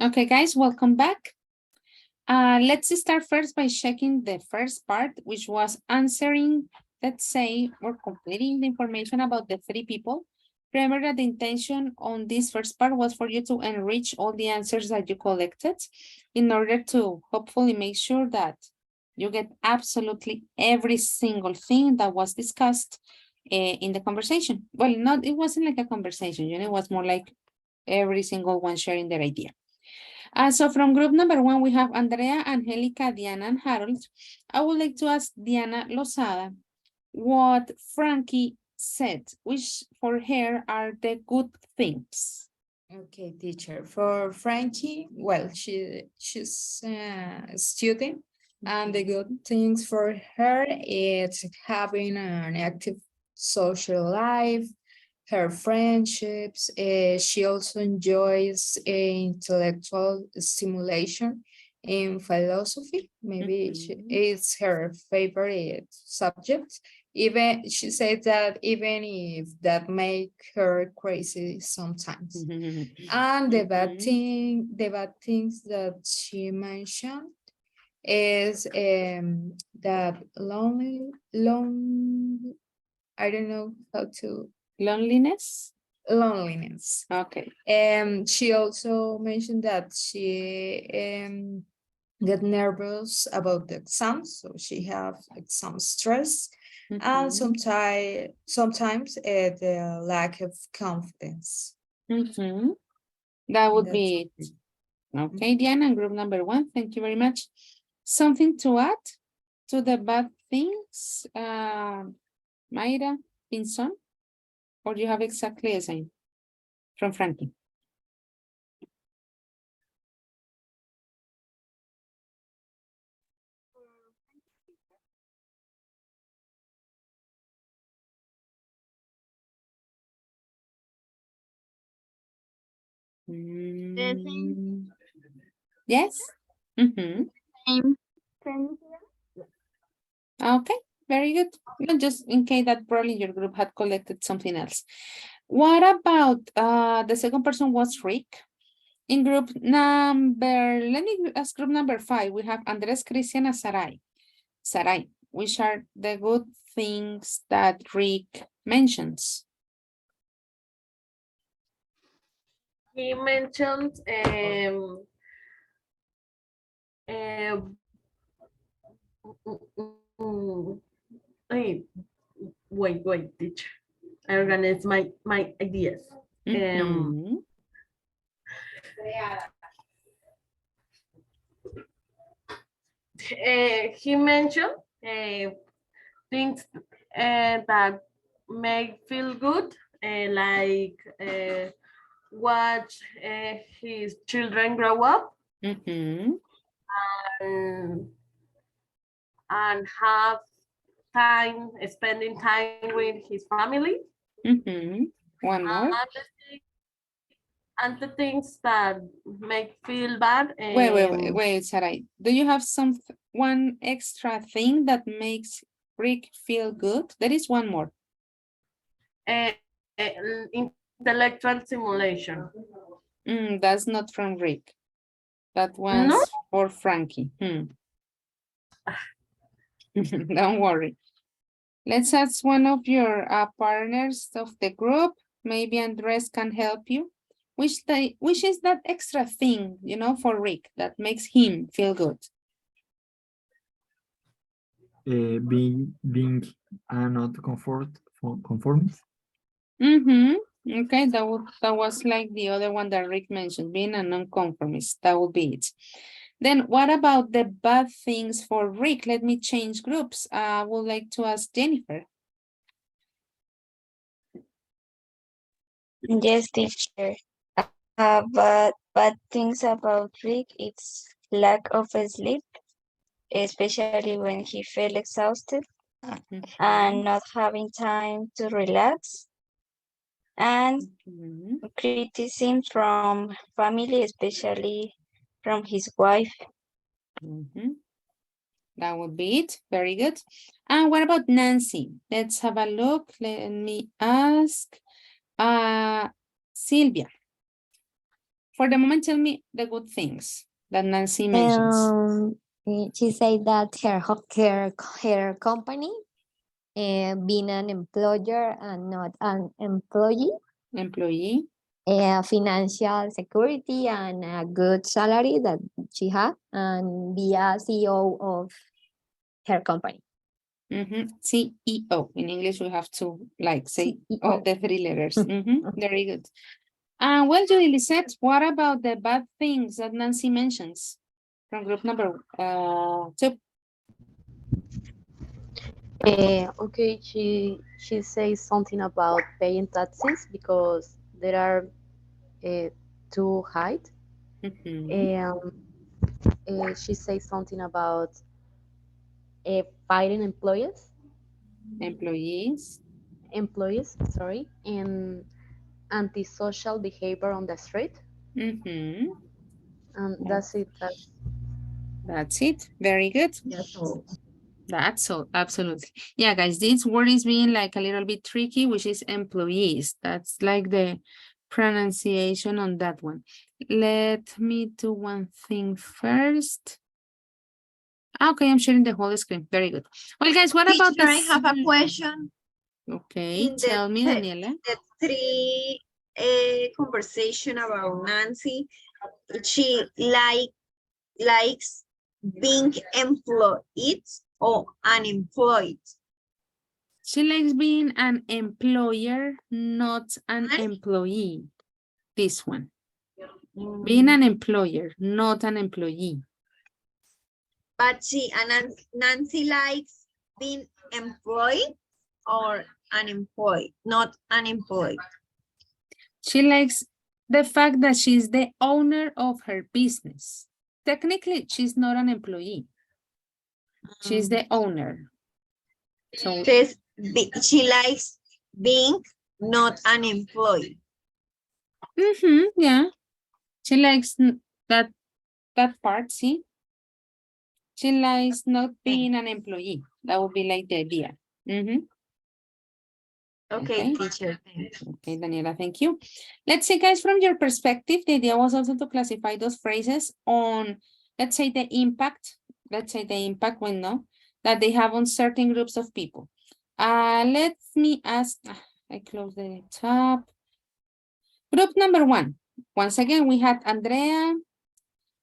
Okay, guys, welcome back. Let's start first by checking the first part, which was answering, let's say, or completing the information about the three people. Remember that the intention on this first part was for you to enrich all the answers that you collected in order to hopefully make sure that you get absolutely every single thing that was discussed in the conversation. Well, it wasn't like a conversation, you know, it was more like every single one sharing their idea. So from group number 1, we have Andrea, Angelica, Diana, and Harold. I would like to ask Diana Lozada what Frankie said, which for her are the good things. Okay, teacher. For Frankie, well, she's a student, and the good things for her is having an active social life, her friendships. She also enjoys intellectual stimulation in philosophy. Maybe it's her favorite subject. Even she said that even if that make her crazy sometimes. And the bad things that she mentioned is that I don't know how to Loneliness? Loneliness. Okay. She also mentioned that she get nervous about the exams, so she have exam stress, and sometimes the lack of confidence. That would be it. Okay, Diana, group number 1, thank you very much. Something to add to the bad things, Mayra, Pinson? Or you have exactly the same from Frankie? Yes? Okay, very good. Well, just in case that probably your group had collected something else. What about the second person was Rick? In group number, let me ask group number 5, we have Andres, Christian, and Sarai. Sarai, which are the good things that Rick mentions? He mentioned wait, teacher. I organize my ideas. He mentioned things that make feel good, like watch his children grow up, and have time, spending time with his family. One more. And the things that make feel bad. Wait, Sarai. Do you have one extra thing that makes Rick feel good? There is one more. Intellectual simulation. That's not from Rick. That was for Frankie. Don't worry. Let's ask one of your partners of the group. Maybe Andres can help you. Which is that extra thing, you know, for Rick that makes him feel good? Being not conformist. Okay, that was like the other one that Rick mentioned, being a non-conformist. That would be it. Then what about the bad things for Rick? Let me change groups. I would like to ask Jennifer. Yes, teacher. But bad things about Rick, it's lack of sleep, especially when he feels exhausted, and not having time to relax, and criticism from family, especially from his wife. That would be it. Very good. And what about Nancy? Let's have a look. Let me ask Sylvia. For the moment, tell me the good things that Nancy mentions. She said that her company being an employer and not an employee. Employee. Financial security and a good salary that she had, and be a CEO of her company. CEO. In English, we have to say all the three letters. Very good. Well, Judy Lisette, what about the bad things that Nancy mentions from group number 2? Okay, she says something about paying taxes because there are too high. She says something about fighting employees, sorry, and antisocial behavior on the street. And that's it. That's it. Very good. That's all. Absolutely. Yeah, guys, this word is being a little bit tricky, which is employees. That's the pronunciation on that one. Let me do one thing first. Okay, I'm sharing the whole screen. Very good. Well, guys, what about Teacher, I this? have a question. Okay, tell me, Daniela. The three conversation about Nancy, she likes being employed or unemployed. She likes being an employer, not an employee. This one. Being an employer, not an employee. But Nancy likes being employed or unemployed, not unemployed. She likes the fact that she's the owner of her business. Technically, she's not an employee. She's the owner. So she likes being not unemployed. Yeah. She likes that part, see? She likes not being an employee. That would be the idea. Okay, teacher. Thanks. Okay, Daniela, thank you. Let's see, guys, from your perspective, the idea was also to classify those phrases on, let's say, the impact window that they have on certain groups of people. Let me ask, I close the tab. Group number 1. Once again, we had Andrea,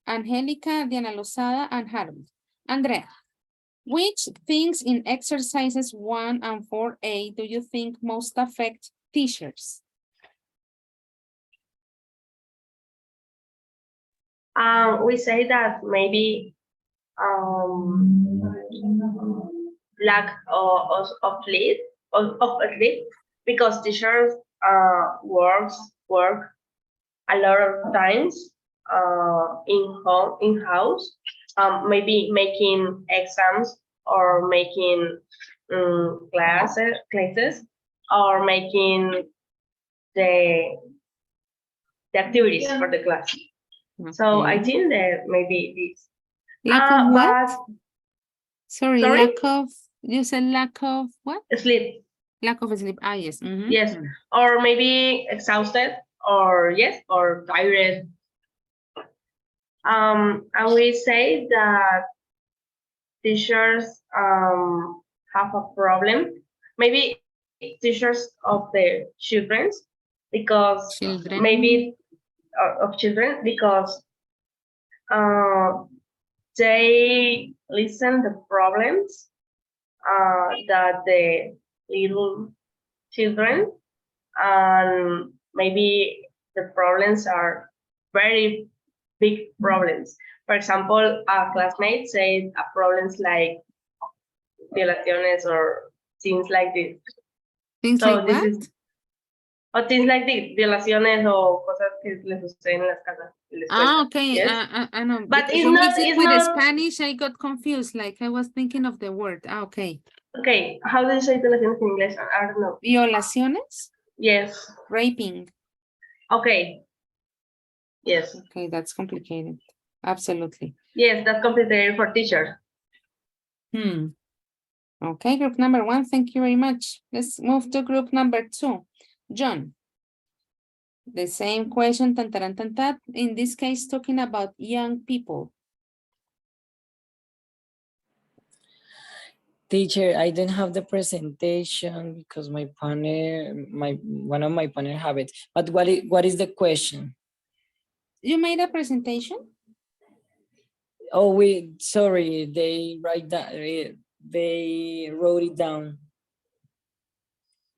Angelica, Diana Lozada, and Harold. Andrea, which things in exercises 1 and 4A do you think most affect teachers? We say that maybe lack of sleep, because teachers work a lot of times in-house, maybe making exams or making classes or making the activities for the class. So I think that maybe this. Lack of what? Sorry, lack of, you said lack of what? Sleep. Lack of sleep, yes. Yes, or maybe exhausted, or tired. And we say that teachers have a problem, maybe teachers of the children, because maybe of children, because they listen the problems that the little children, and maybe the problems are very big problems. For example, a classmate said problems like violaciones or things like this. Things so like this what? Is, or things like this, violaciones o cosas que les suceden en las casas. Okay. Yes? I know. But Because it's you not, mixed it it's with not... Spanish, I got confused. I was thinking of the word. Okay. Okay, how do you say violaciones in English? I don't know. Violaciones? Yes. Raping. Okay. Yes. Okay, that's complicated. Absolutely. Yes, that's complicated for teachers. Okay, group number 1, thank you very much. Let's move to group number 2. John, The same question, tan, taran, tan, tat. In this case, talking about young people. Teacher, I don't have the presentation because my partner, one of my partner have it. But what is the question? You made a presentation? Oh, sorry, they wrote it down.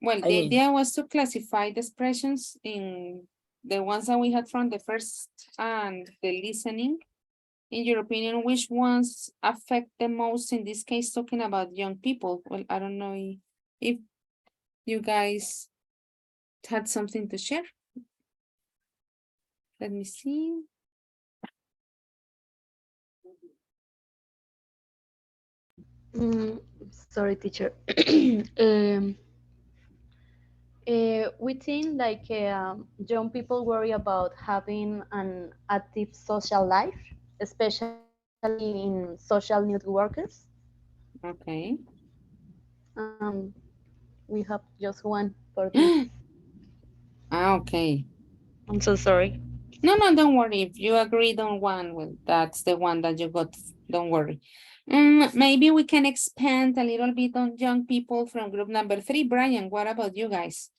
Well, the idea was to classify the expressions in the ones that we had from the first and the listening. In your opinion, which ones affect the most in this case, talking about young people? Well, I don't know if you guys had something to share. Let me see. Sorry, teacher. We think like young people worry about having an active social life, especially in social networkers. Okay. We have just one for this. Okay. I'm so sorry. No, don't worry. If you agreed on one, well, that's the one that you got. Don't worry. Maybe we can expand a little bit on young people from group number 3. Brian, what about you guys?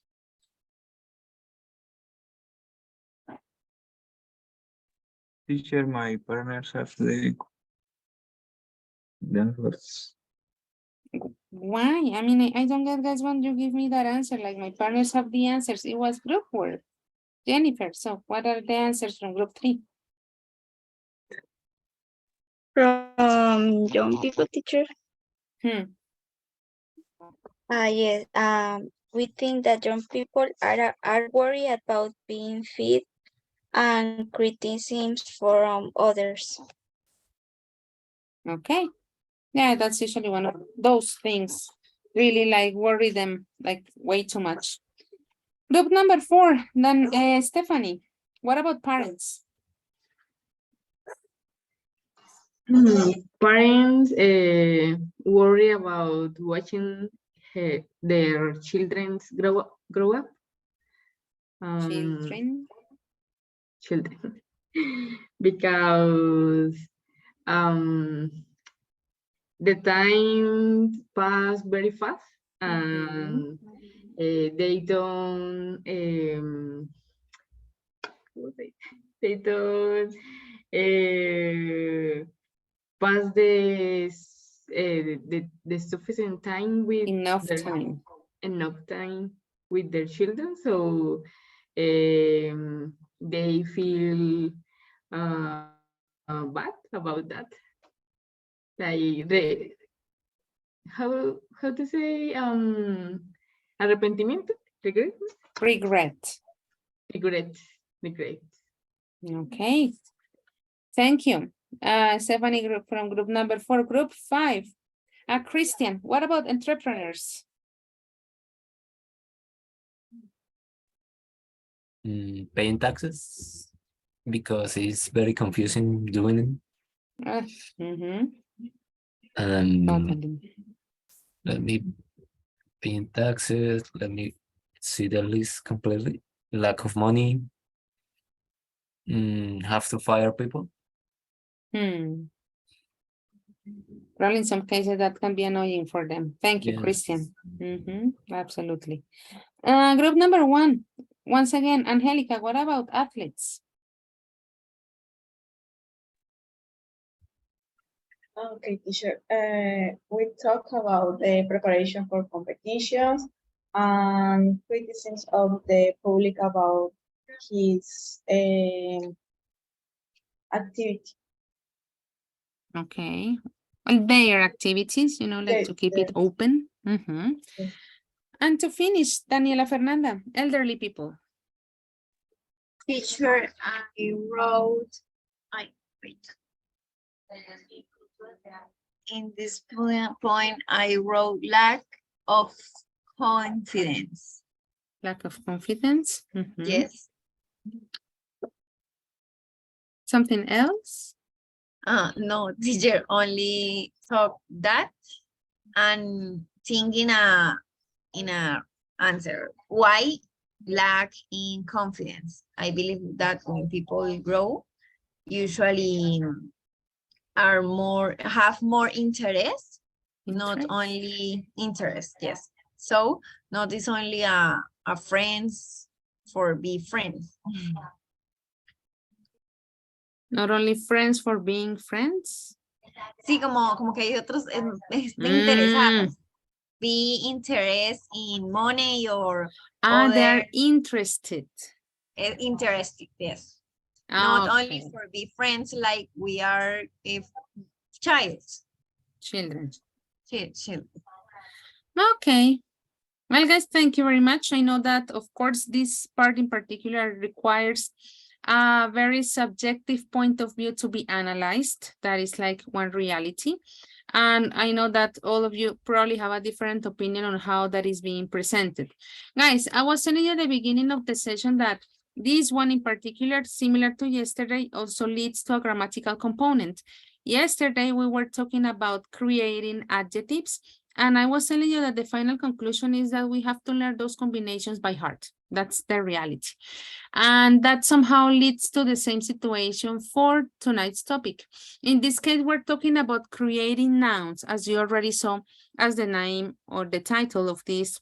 Teacher, my partners have the answers. Why? I mean, I don't get guys when you give me that answer. Like my partners have the answers. It was group work. Jennifer, so what are the answers from group 3? From young people, teacher? Yes. We think that young people are worried about being fit and criticisms from others. Okay. Yeah, that's usually one of those things. Really like worry them like way too much. Group number 4, then Stephanie, what about parents? Parents worry about watching their children grow up. Children. Because the time pass very fast and they don't they don't pass the sufficient time with enough time with their children, so they feel bad about that. Like they how to say arrepentimiento, regret. Okay, thank you. Stephanie group from group number 4. Group 5, Christian, what about entrepreneurs? Paying taxes because it's very confusing doing it. Let me paying taxes. Let me see the list completely. Lack of money. Have to fire people. Probably in some cases that can be annoying for them. Thank you, Yes. Christian. Absolutely. Group number 1, once again, Angelica, what about athletes? Okay, teacher. We talk about the preparation for competitions and criticisms of the public about his activity. Okay. Well, their activities, like to keep it open. And to finish, Daniela Fernanda, elderly people. Teacher, in this point, I wrote lack of confidence. Lack of confidence? Yes. Something else? No, teacher, only talk that and think in a answer. Why lack in confidence. I believe that when people grow, usually have more interest, not only interest, yes. So not is only a friends for be friends. Not only friends for being friends. Sí, como que hay otros de interesados. Be interest in money or They are other interested. interested, yes. Not only Okay. for be friends like we are children. Okay. Well, guys, thank you very much. I know that, of course, this part in particular requires a very subjective point of view to be analyzed. That is like one reality. And I know that all of you probably have a different opinion on how that is being presented. Guys, I was telling you at the beginning of the session that this one in particular, similar to yesterday, also leads to a grammatical component. Yesterday, we were talking about creating adjectives. And I was telling you that the final conclusion is that we have to learn those combinations by heart. That's the reality. And that somehow leads to the same situation for tonight's topic. In this case, we're talking about creating nouns, as you already saw as the name or the title of this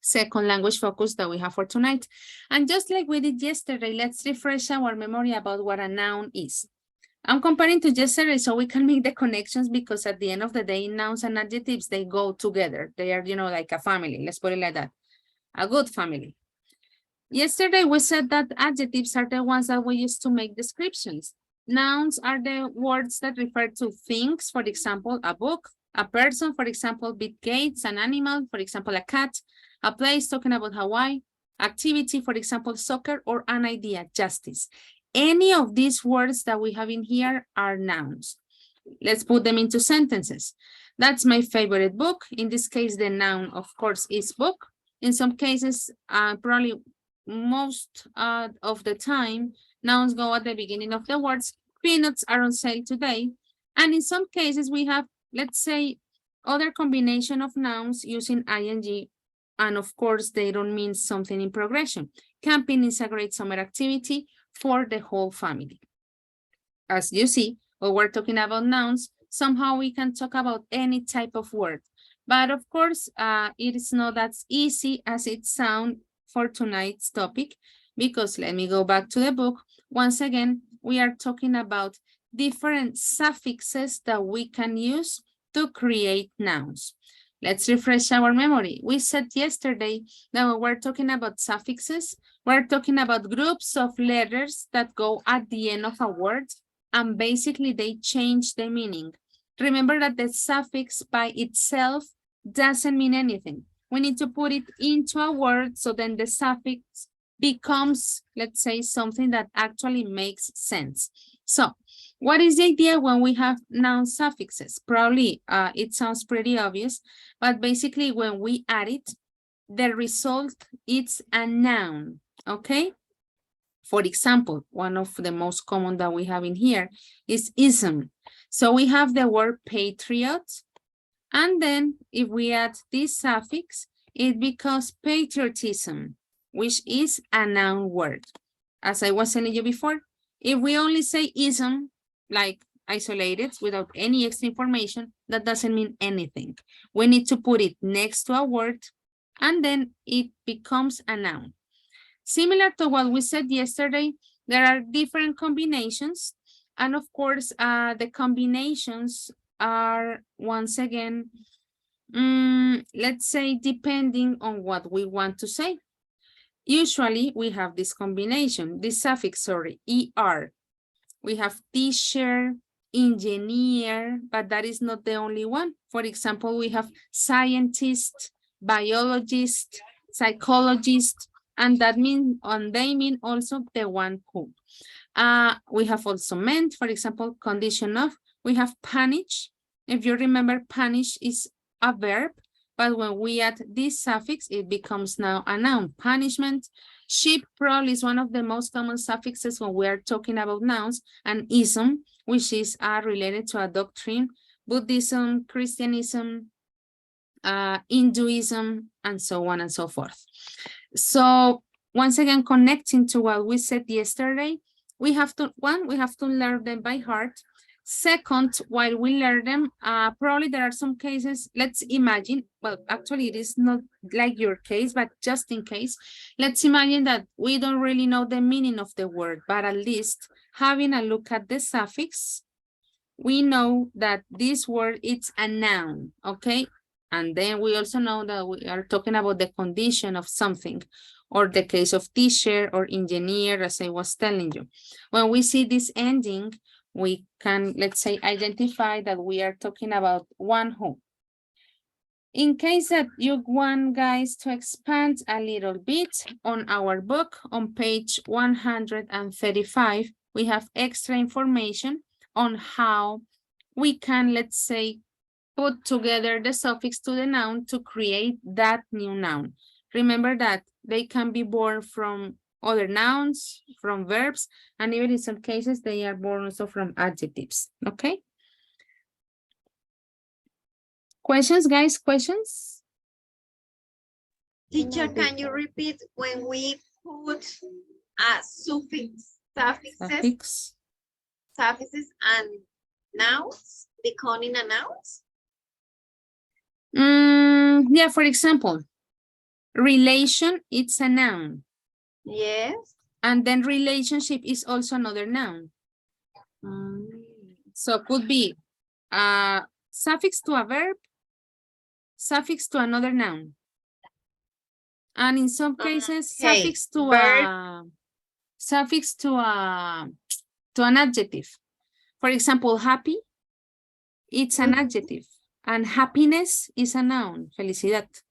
second language focus that we have for tonight. And just like we did yesterday, let's refresh our memory about what a noun is. I'm comparing to yesterday so we can make the connections, because at the end of the day, nouns and adjectives, they go together. They are, like a family. Let's put it like that. A good family. Yesterday, we said that adjectives are the ones that we use to make descriptions. Nouns are the words that refer to things, for example, a book, a person, for example, Bill Gates, an animal, for example, a cat, a place talking about Hawaii, activity, for example, soccer, or an idea, justice. Any of these words that we have in here are nouns. Let's put them into sentences. That's my favorite book. In this case, the noun, of course, is book. In some cases, probably most of the time, nouns go at the beginning of the words. Peanuts are on sale today. And in some cases, we have, let's say, other combination of nouns using ing. And of course, they don't mean something in progression. Camping is a great summer activity for the whole family. As you see, when we're talking about nouns, somehow we can talk about any type of word. But of course, it is not as easy as it sounds for tonight's topic, because let me go back to the book. Once again, we are talking about different suffixes that we can use to create nouns. Let's refresh our memory. We said yesterday that when we're talking about suffixes, we're talking about groups of letters that go at the end of a word, and basically they change the meaning. Remember that the suffix by itself doesn't mean anything. We need to put it into a word, so then the suffix becomes, let's say, something that actually makes sense. So what is the idea when we have noun suffixes? Probably it sounds pretty obvious, but basically when we add it, the result is a noun, okay? For example, one of the most common that we have in here is ism. So we have the word patriot, and then if we add this suffix, it becomes patriotism, which is a noun word. As I was telling you before, if we only say ism, like isolated without any extra information, that doesn't mean anything. We need to put it next to a word, and then it becomes a noun. Similar to what we said yesterday, there are different combinations. And of course, the combinations are, once again, let's say, depending on what we want to say. Usually, we have this combination, this suffix, sorry, ER. We have teacher, engineer, but that is not the only one. For example, we have scientist, biologist, psychologist, and they mean also the one who. We have also meant, for example, condition of. We have punish. If you remember, punish is a verb, but when we add this suffix, it becomes now a noun. Punishment. Sheep probably is one of the most common suffixes when we are talking about nouns, and ism, which is related to a doctrine, Buddhism, Christianism, Hinduism, and so on and so forth. So once again, connecting to what we said yesterday, we have to learn them by heart. Second, while we learn them, probably there are some cases, let's imagine, well, actually it is not like your case, but just in case, let's imagine that we don't really know the meaning of the word, but at least having a look at the suffix, we know that this word is a noun, okay? And then we also know that we are talking about the condition of something, or the case of teacher or engineer, as I was telling you. When we see this ending, we can, let's say, identify that we are talking about one who. In case that you want, guys, to expand a little bit on our book, on page 135, we have extra information on how we can, let's say, put together the suffix to the noun to create that new noun. Remember that they can be born from other nouns, from verbs, and even in some cases, they are born also from adjectives, okay? Questions, guys, questions? Teacher, can you repeat when we put a suffixes and nouns, becoming a nouns? Yeah, for example, relation, it's a noun. Yes. And then relationship is also another noun. So could be a suffix to a verb, suffix to another noun. And in some cases, suffix to an adjective. For example, happy, it's an adjective, and happiness is a noun, felicidad.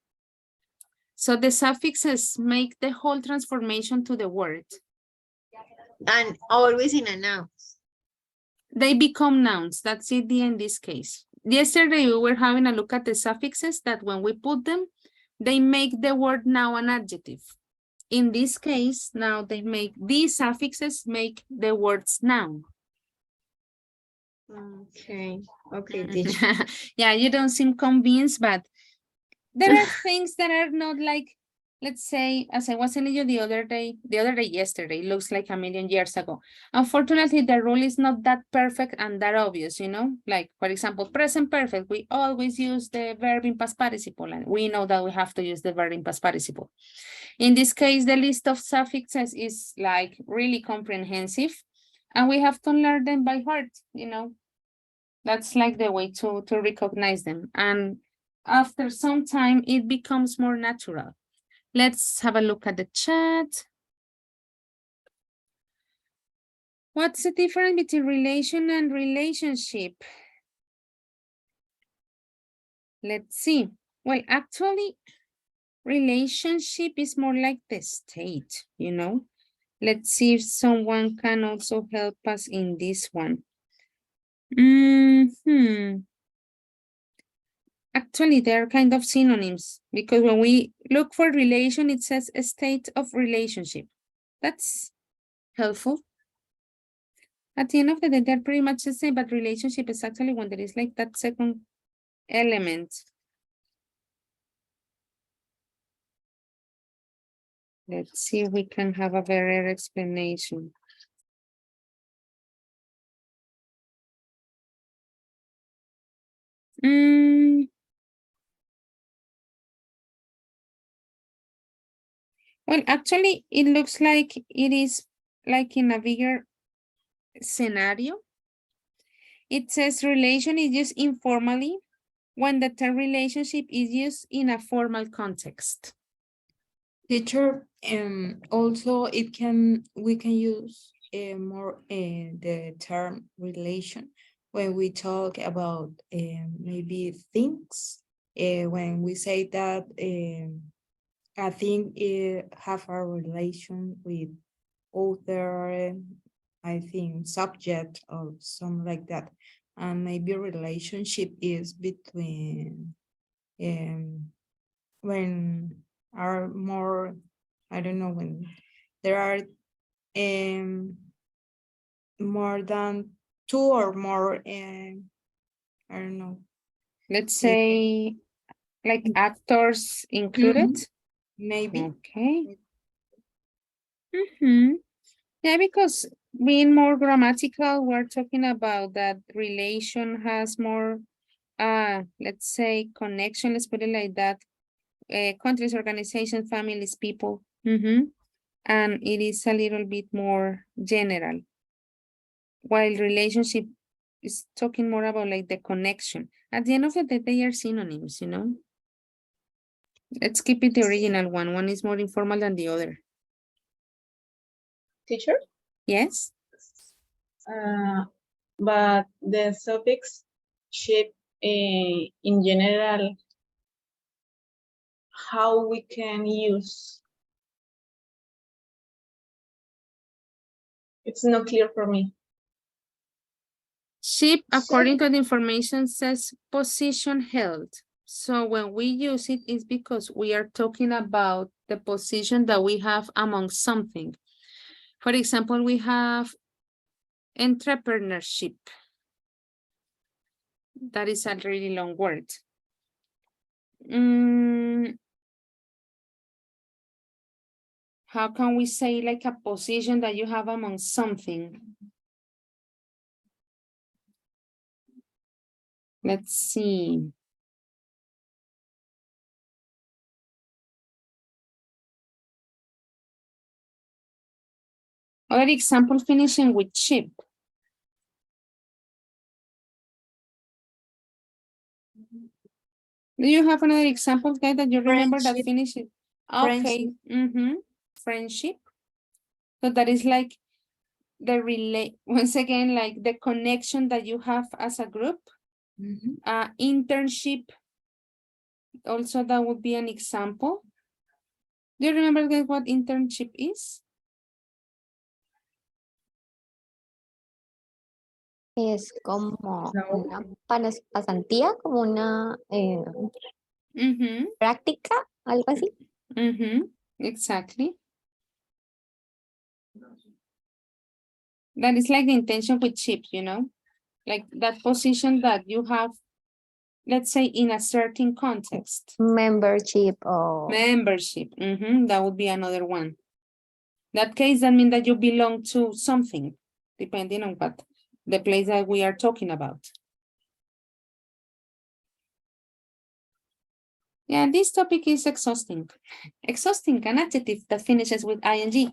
So the suffixes make the whole transformation to the word. And always in a noun. They become nouns. That's it in this case. Yesterday, we were having a look at the suffixes that when we put them, they make the word now an adjective. In this case, now they make these suffixes make the words noun. Okay, okay, teacher. Yeah, you don't seem convinced, but there are things that are not like, let's say, as I was telling you yesterday, looks like a million years ago. Unfortunately, the rule is not that perfect and that obvious, you know, like, for example, present perfect, we always use the verb in past participle, and we know that we have to use the verb in past participle. In this case, the list of suffixes is like really comprehensive, and we have to learn them by heart, you know. That's like the way to recognize them. And after some time, it becomes more natural. Let's have a look at the chat. What's the difference between relation and relationship? Let's see. Well, actually, relationship is more like the state, you know. Let's see if someone can also help us in this one. Actually, they're kind of synonyms because when we look for relation, it says a state of relationship. That's helpful. At the end of the day, they're pretty much the same, but relationship is actually when there is like that second element. Let's see if we can have a better explanation. Well, actually, it looks like it is like in a bigger scenario. It says relation is used informally when the term relationship is used in a formal context. Teacher, also we can use more the term relation when we talk about maybe things. When we say that I think it have a relation with other, I think, subject or something like that. And maybe relationship is between when are more, I don't know, when there are more than two or more, I don't know. Let's say like actors included? Maybe. Okay. Yeah, because being more grammatical, we're talking about that relation has more, let's say, connection, let's put it like that. Countries, organizations, families, people. And it is a little bit more general. While relationship is talking more about like the connection. At the end of the day, they are synonyms, you know? Let's keep it the original one. One is more informal than the other. Teacher? Yes? But the suffix ship in general, how we can use? It's not clear for me. Ship, according to the information, says position held. So when we use it, it's because we are talking about the position that we have among something. For example, we have entrepreneurship. That is a really long word. How can we say like a position that you have among something? Let's see. Other example finishing with ship. Do you have another example, guys, that you remember that finish it? Okay. Friendship. So that is like the once again, like the connection that you have as a group. Internship. Also, that would be an example. Do you remember, guys, what internship is? Es como una pasantía, como una práctica, algo así. Exactly. That is like the intention with chips, you know, like that position that you have, let's say, in a certain context. Membership or membership. That would be another one. That case, that means that you belong to something, depending on what the place that we are talking about. Yeah, this topic is exhausting. Exhausting, an adjective that finishes with ing,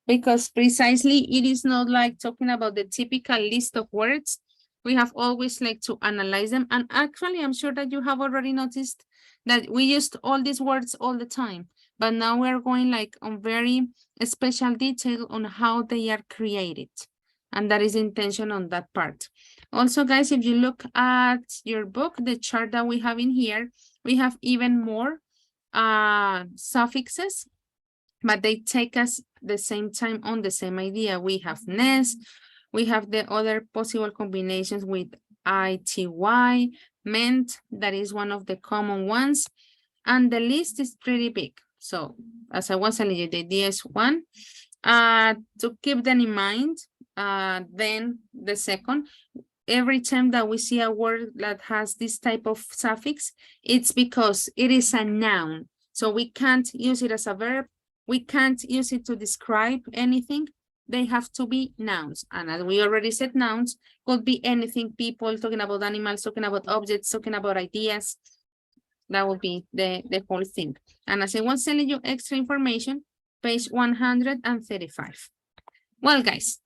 because precisely it is not like talking about the typical list of words. We have always like to analyze them. And actually, I'm sure that you have already noticed that we used all these words all the time, but now we're going like on very special detail on how they are created. And that is the intention on that part. Also, guys, if you look at your book, the chart that we have in here, we have even more suffixes, but they take us the same time on the same idea. We have ness, we have the other possible combinations with ity, meant, that is one of the common ones, and the list is pretty big. So as I was telling you, the idea is one, to keep them in mind. Then the second, every time that we see a word that has this type of suffix, it's because it is a noun. So we can't use it as a verb. We can't use it to describe anything. They have to be nouns. And as we already said, nouns could be anything, people, talking about animals, talking about objects, talking about ideas. That would be the whole thing. And as I was telling you extra information, page 135. Well, guys,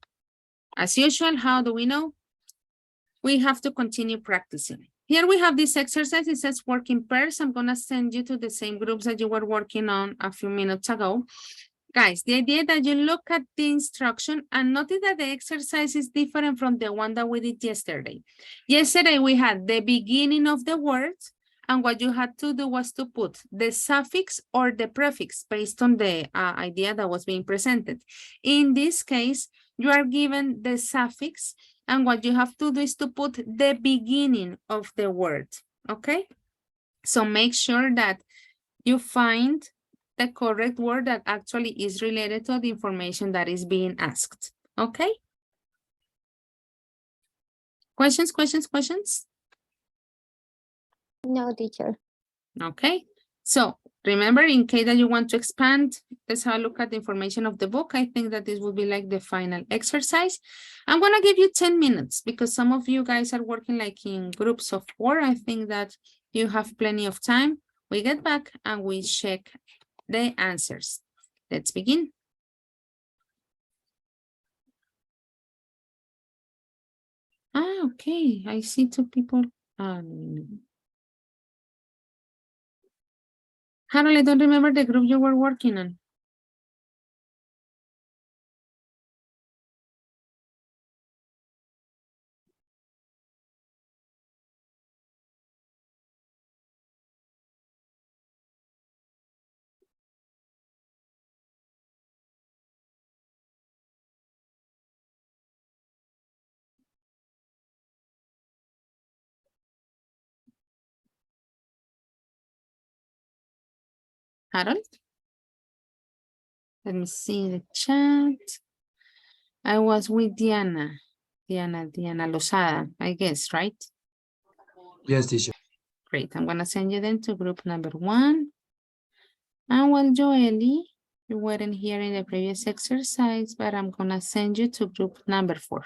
as usual, how do we know? We have to continue practicing. Here we have this exercise. It says work in pairs. I'm going to send you to the same groups that you were working on a few minutes ago. Guys, the idea that you look at the instruction and notice that the exercise is different from the one that we did yesterday. Yesterday, we had the beginning of the word, and what you had to do was to put the suffix or the prefix based on the idea that was being presented. In this case, you are given the suffix, and what you have to do is to put the beginning of the word, okay? So make sure that you find the correct word that actually is related to the information that is being asked, okay? Questions, questions, questions? No, teacher. Okay, so Remember, in case that you want to expand, let's have a look at the information of the book. I think that this will be like the final exercise. I'm gonna give you 10 minutes because some of you guys are working like in groups of 4. I think that you have plenty of time. We get back and we check the answers. Let's begin. Okay, I see 2 people. Harold, I don't remember the group you were working on. Harold? Let me see the chat. I was with Diana Lozada, I guess, right? Yes, teacher. Great, I'm gonna send you then to group number 1. And well, Joely, you weren't here in the previous exercise, but I'm gonna send you to group number 4.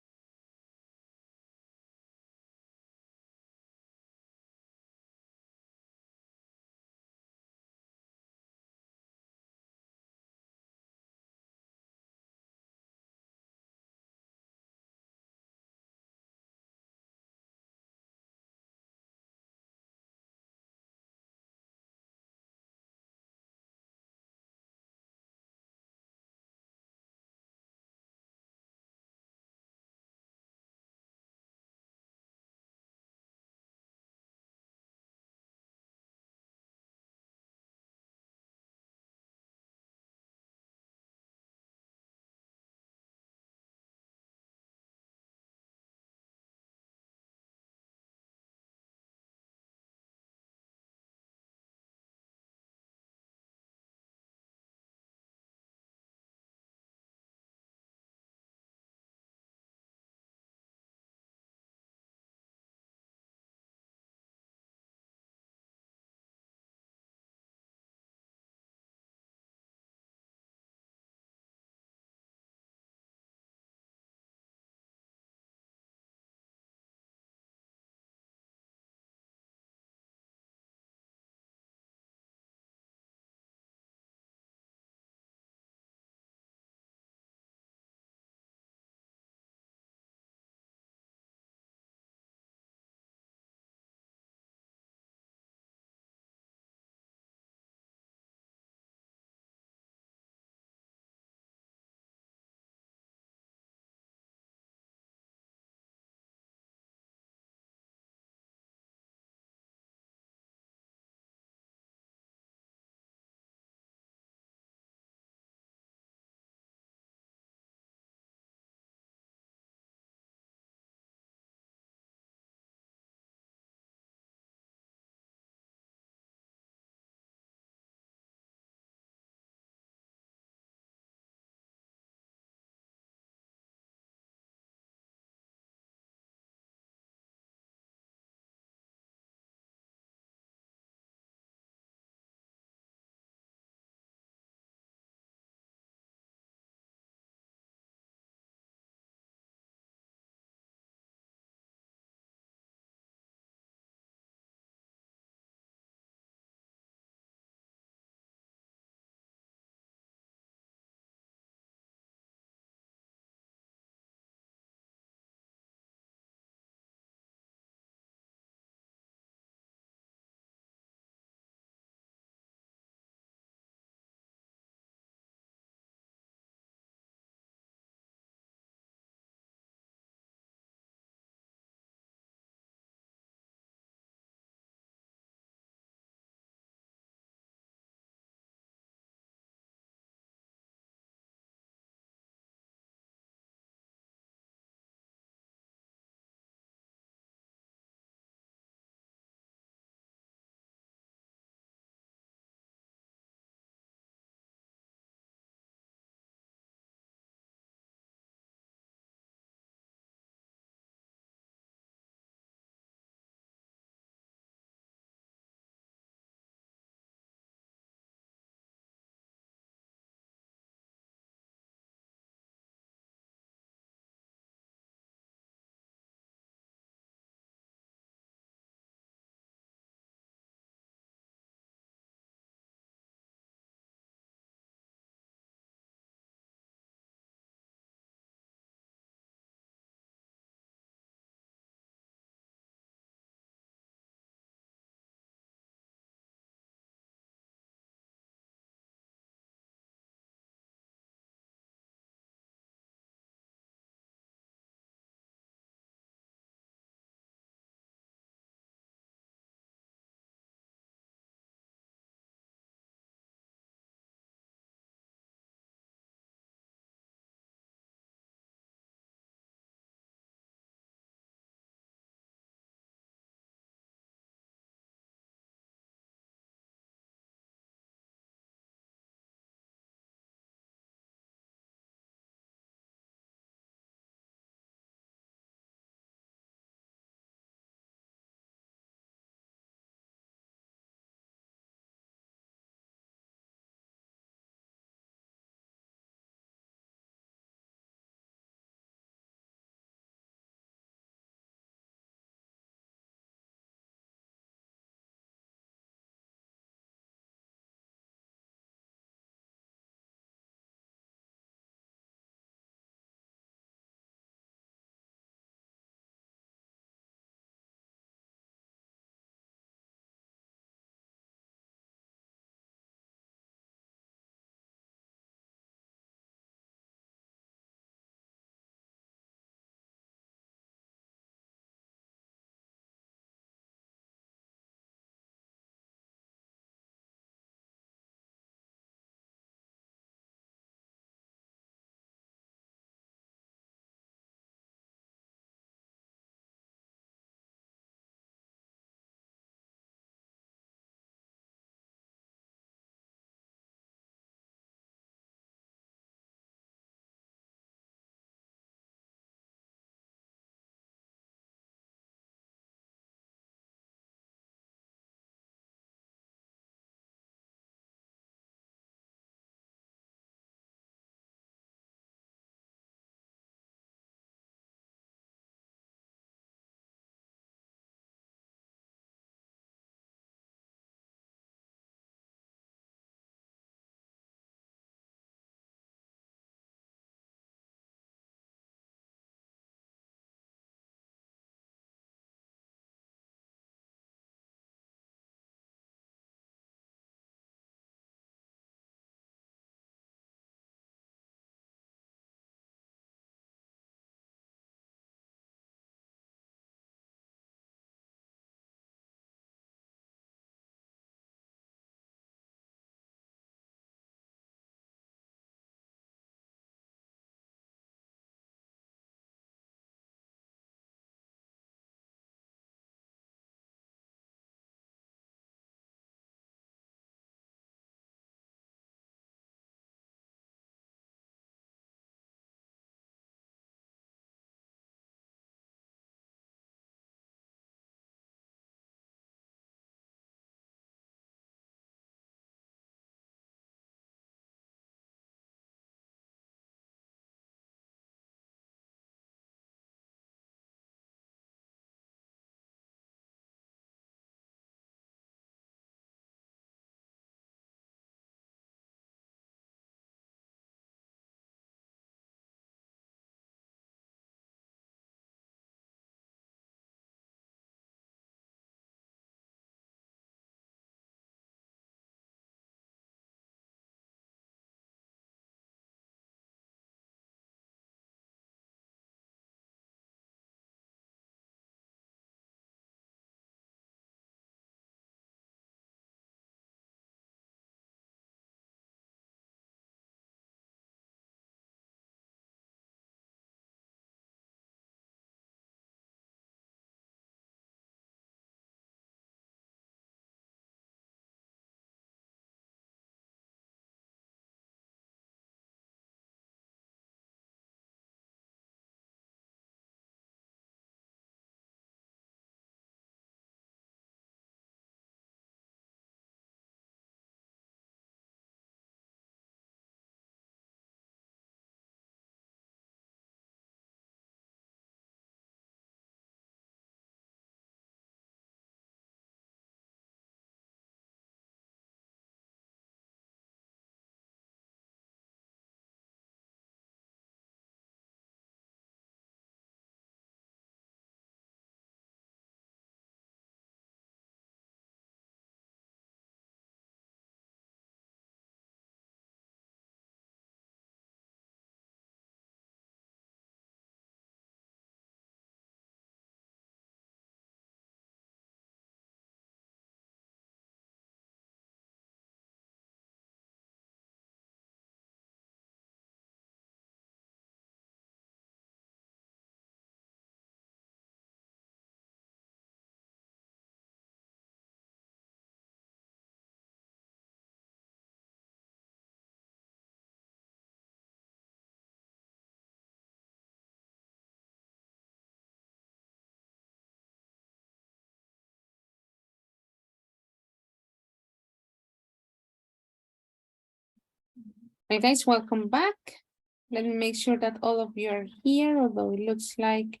Hey guys, welcome back. Let me make sure that all of you are here, although it looks like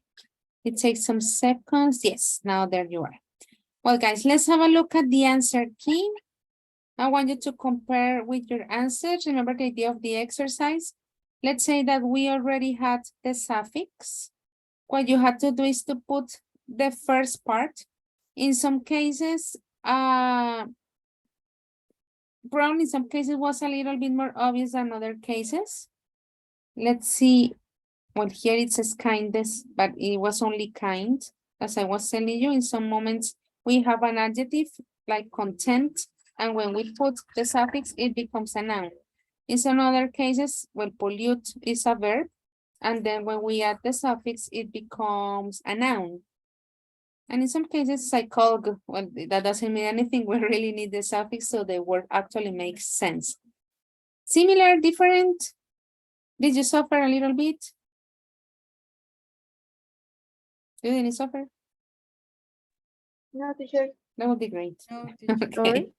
it takes some seconds. Yes, now there you are. Well, guys, let's have a look at the answer key. I want you to compare with your answers. Remember the idea of the exercise? Let's say that we already had the suffix. What you had to do is to put the first part. In some cases, brown in some cases was a little bit more obvious than other cases. Let's see. Well, here it says kindness, but it was only kind. As I was telling you, in some moments we have an adjective like content, and when we put the suffix, it becomes a noun. In some other cases, well, pollute is a verb, and then when we add the suffix, it becomes a noun. And in some cases, psychology, well, that doesn't mean anything. We really need the suffix, so the word actually makes sense. Similar, different? Did you suffer a little bit? You didn't suffer? No, teacher. That would be great. No, Okay. sorry.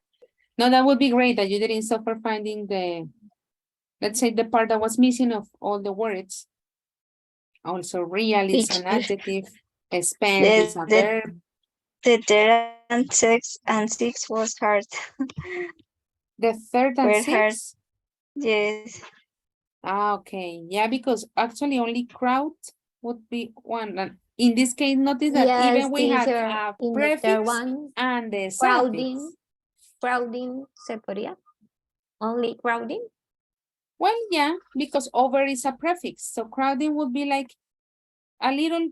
No, that would be great that you didn't suffer finding the, let's say, the part that was missing of all the words. Also, real is an adjective. Spent is a verb. The third and six was hard. The third and Were hard. sixth? Yes. Ah, okay. Yeah, because actually only crowd would be one. And in this case, notice that Yes, even we had teacher, a in the prefix third one, and the crowding, suffix. crowding se podría. Only crowding. Well, yeah, because over is a prefix. So crowding would be like a little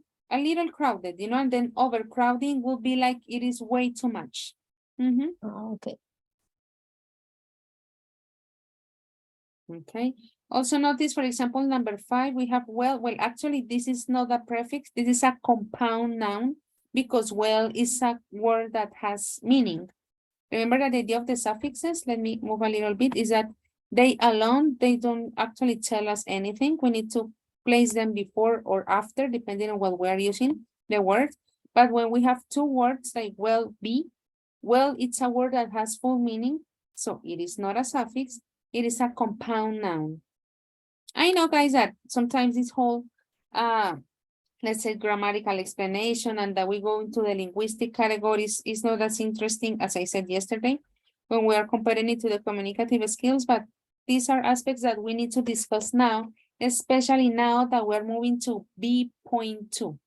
crowded, you know, and then overcrowding would be like it is way too much. Oh, okay. Okay. Also notice, for example, number 5, we have well. Well, actually, this is not a prefix. This is a compound noun because well is a word that has meaning. Remember that the idea of the suffixes, let me move a little bit, is that they alone, they don't actually tell us anything. We need to place them before or after, depending on what we're using the word. But when we have two words like well, be, well, it's a word that has full meaning. So it is not a suffix, it is a compound noun. I know, guys, that sometimes this whole, let's say, grammatical explanation and that we go into the linguistic categories is not as interesting as I said yesterday when we are comparing it to the communicative skills, but these are aspects that we need to discuss now, especially now that we're moving to B.2.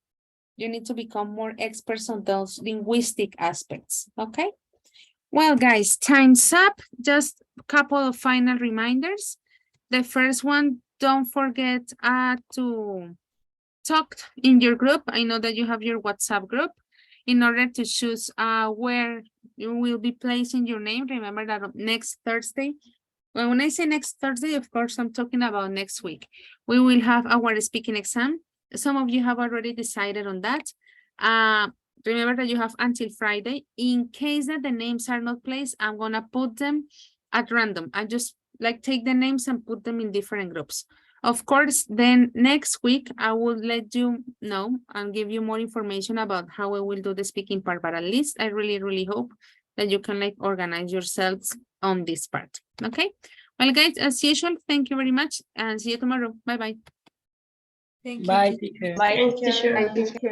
You need to become more experts on those linguistic aspects, okay? Well, guys, time's up. Just a couple of final reminders. The first one, don't forget to talk in your group. I know that you have your WhatsApp group in order to choose where you will be placing your name. Remember that next Thursday, well, when I say next Thursday, of course, I'm talking about next week. We will have our speaking exam. Some of you have already decided on that. Remember that you have until Friday. In case that the names are not placed, I'm gonna put them at random. I just like take the names and put them in different groups. Of course, then next week, I will let you know and give you more information about how we will do the speaking part. But at least I really, really hope that you can like organize yourselves on this part. Okay. Well, guys, as usual, thank you very much and see you tomorrow. Bye-bye. Thank you. Bye, teacher. Bye, teacher. Bye, teacher.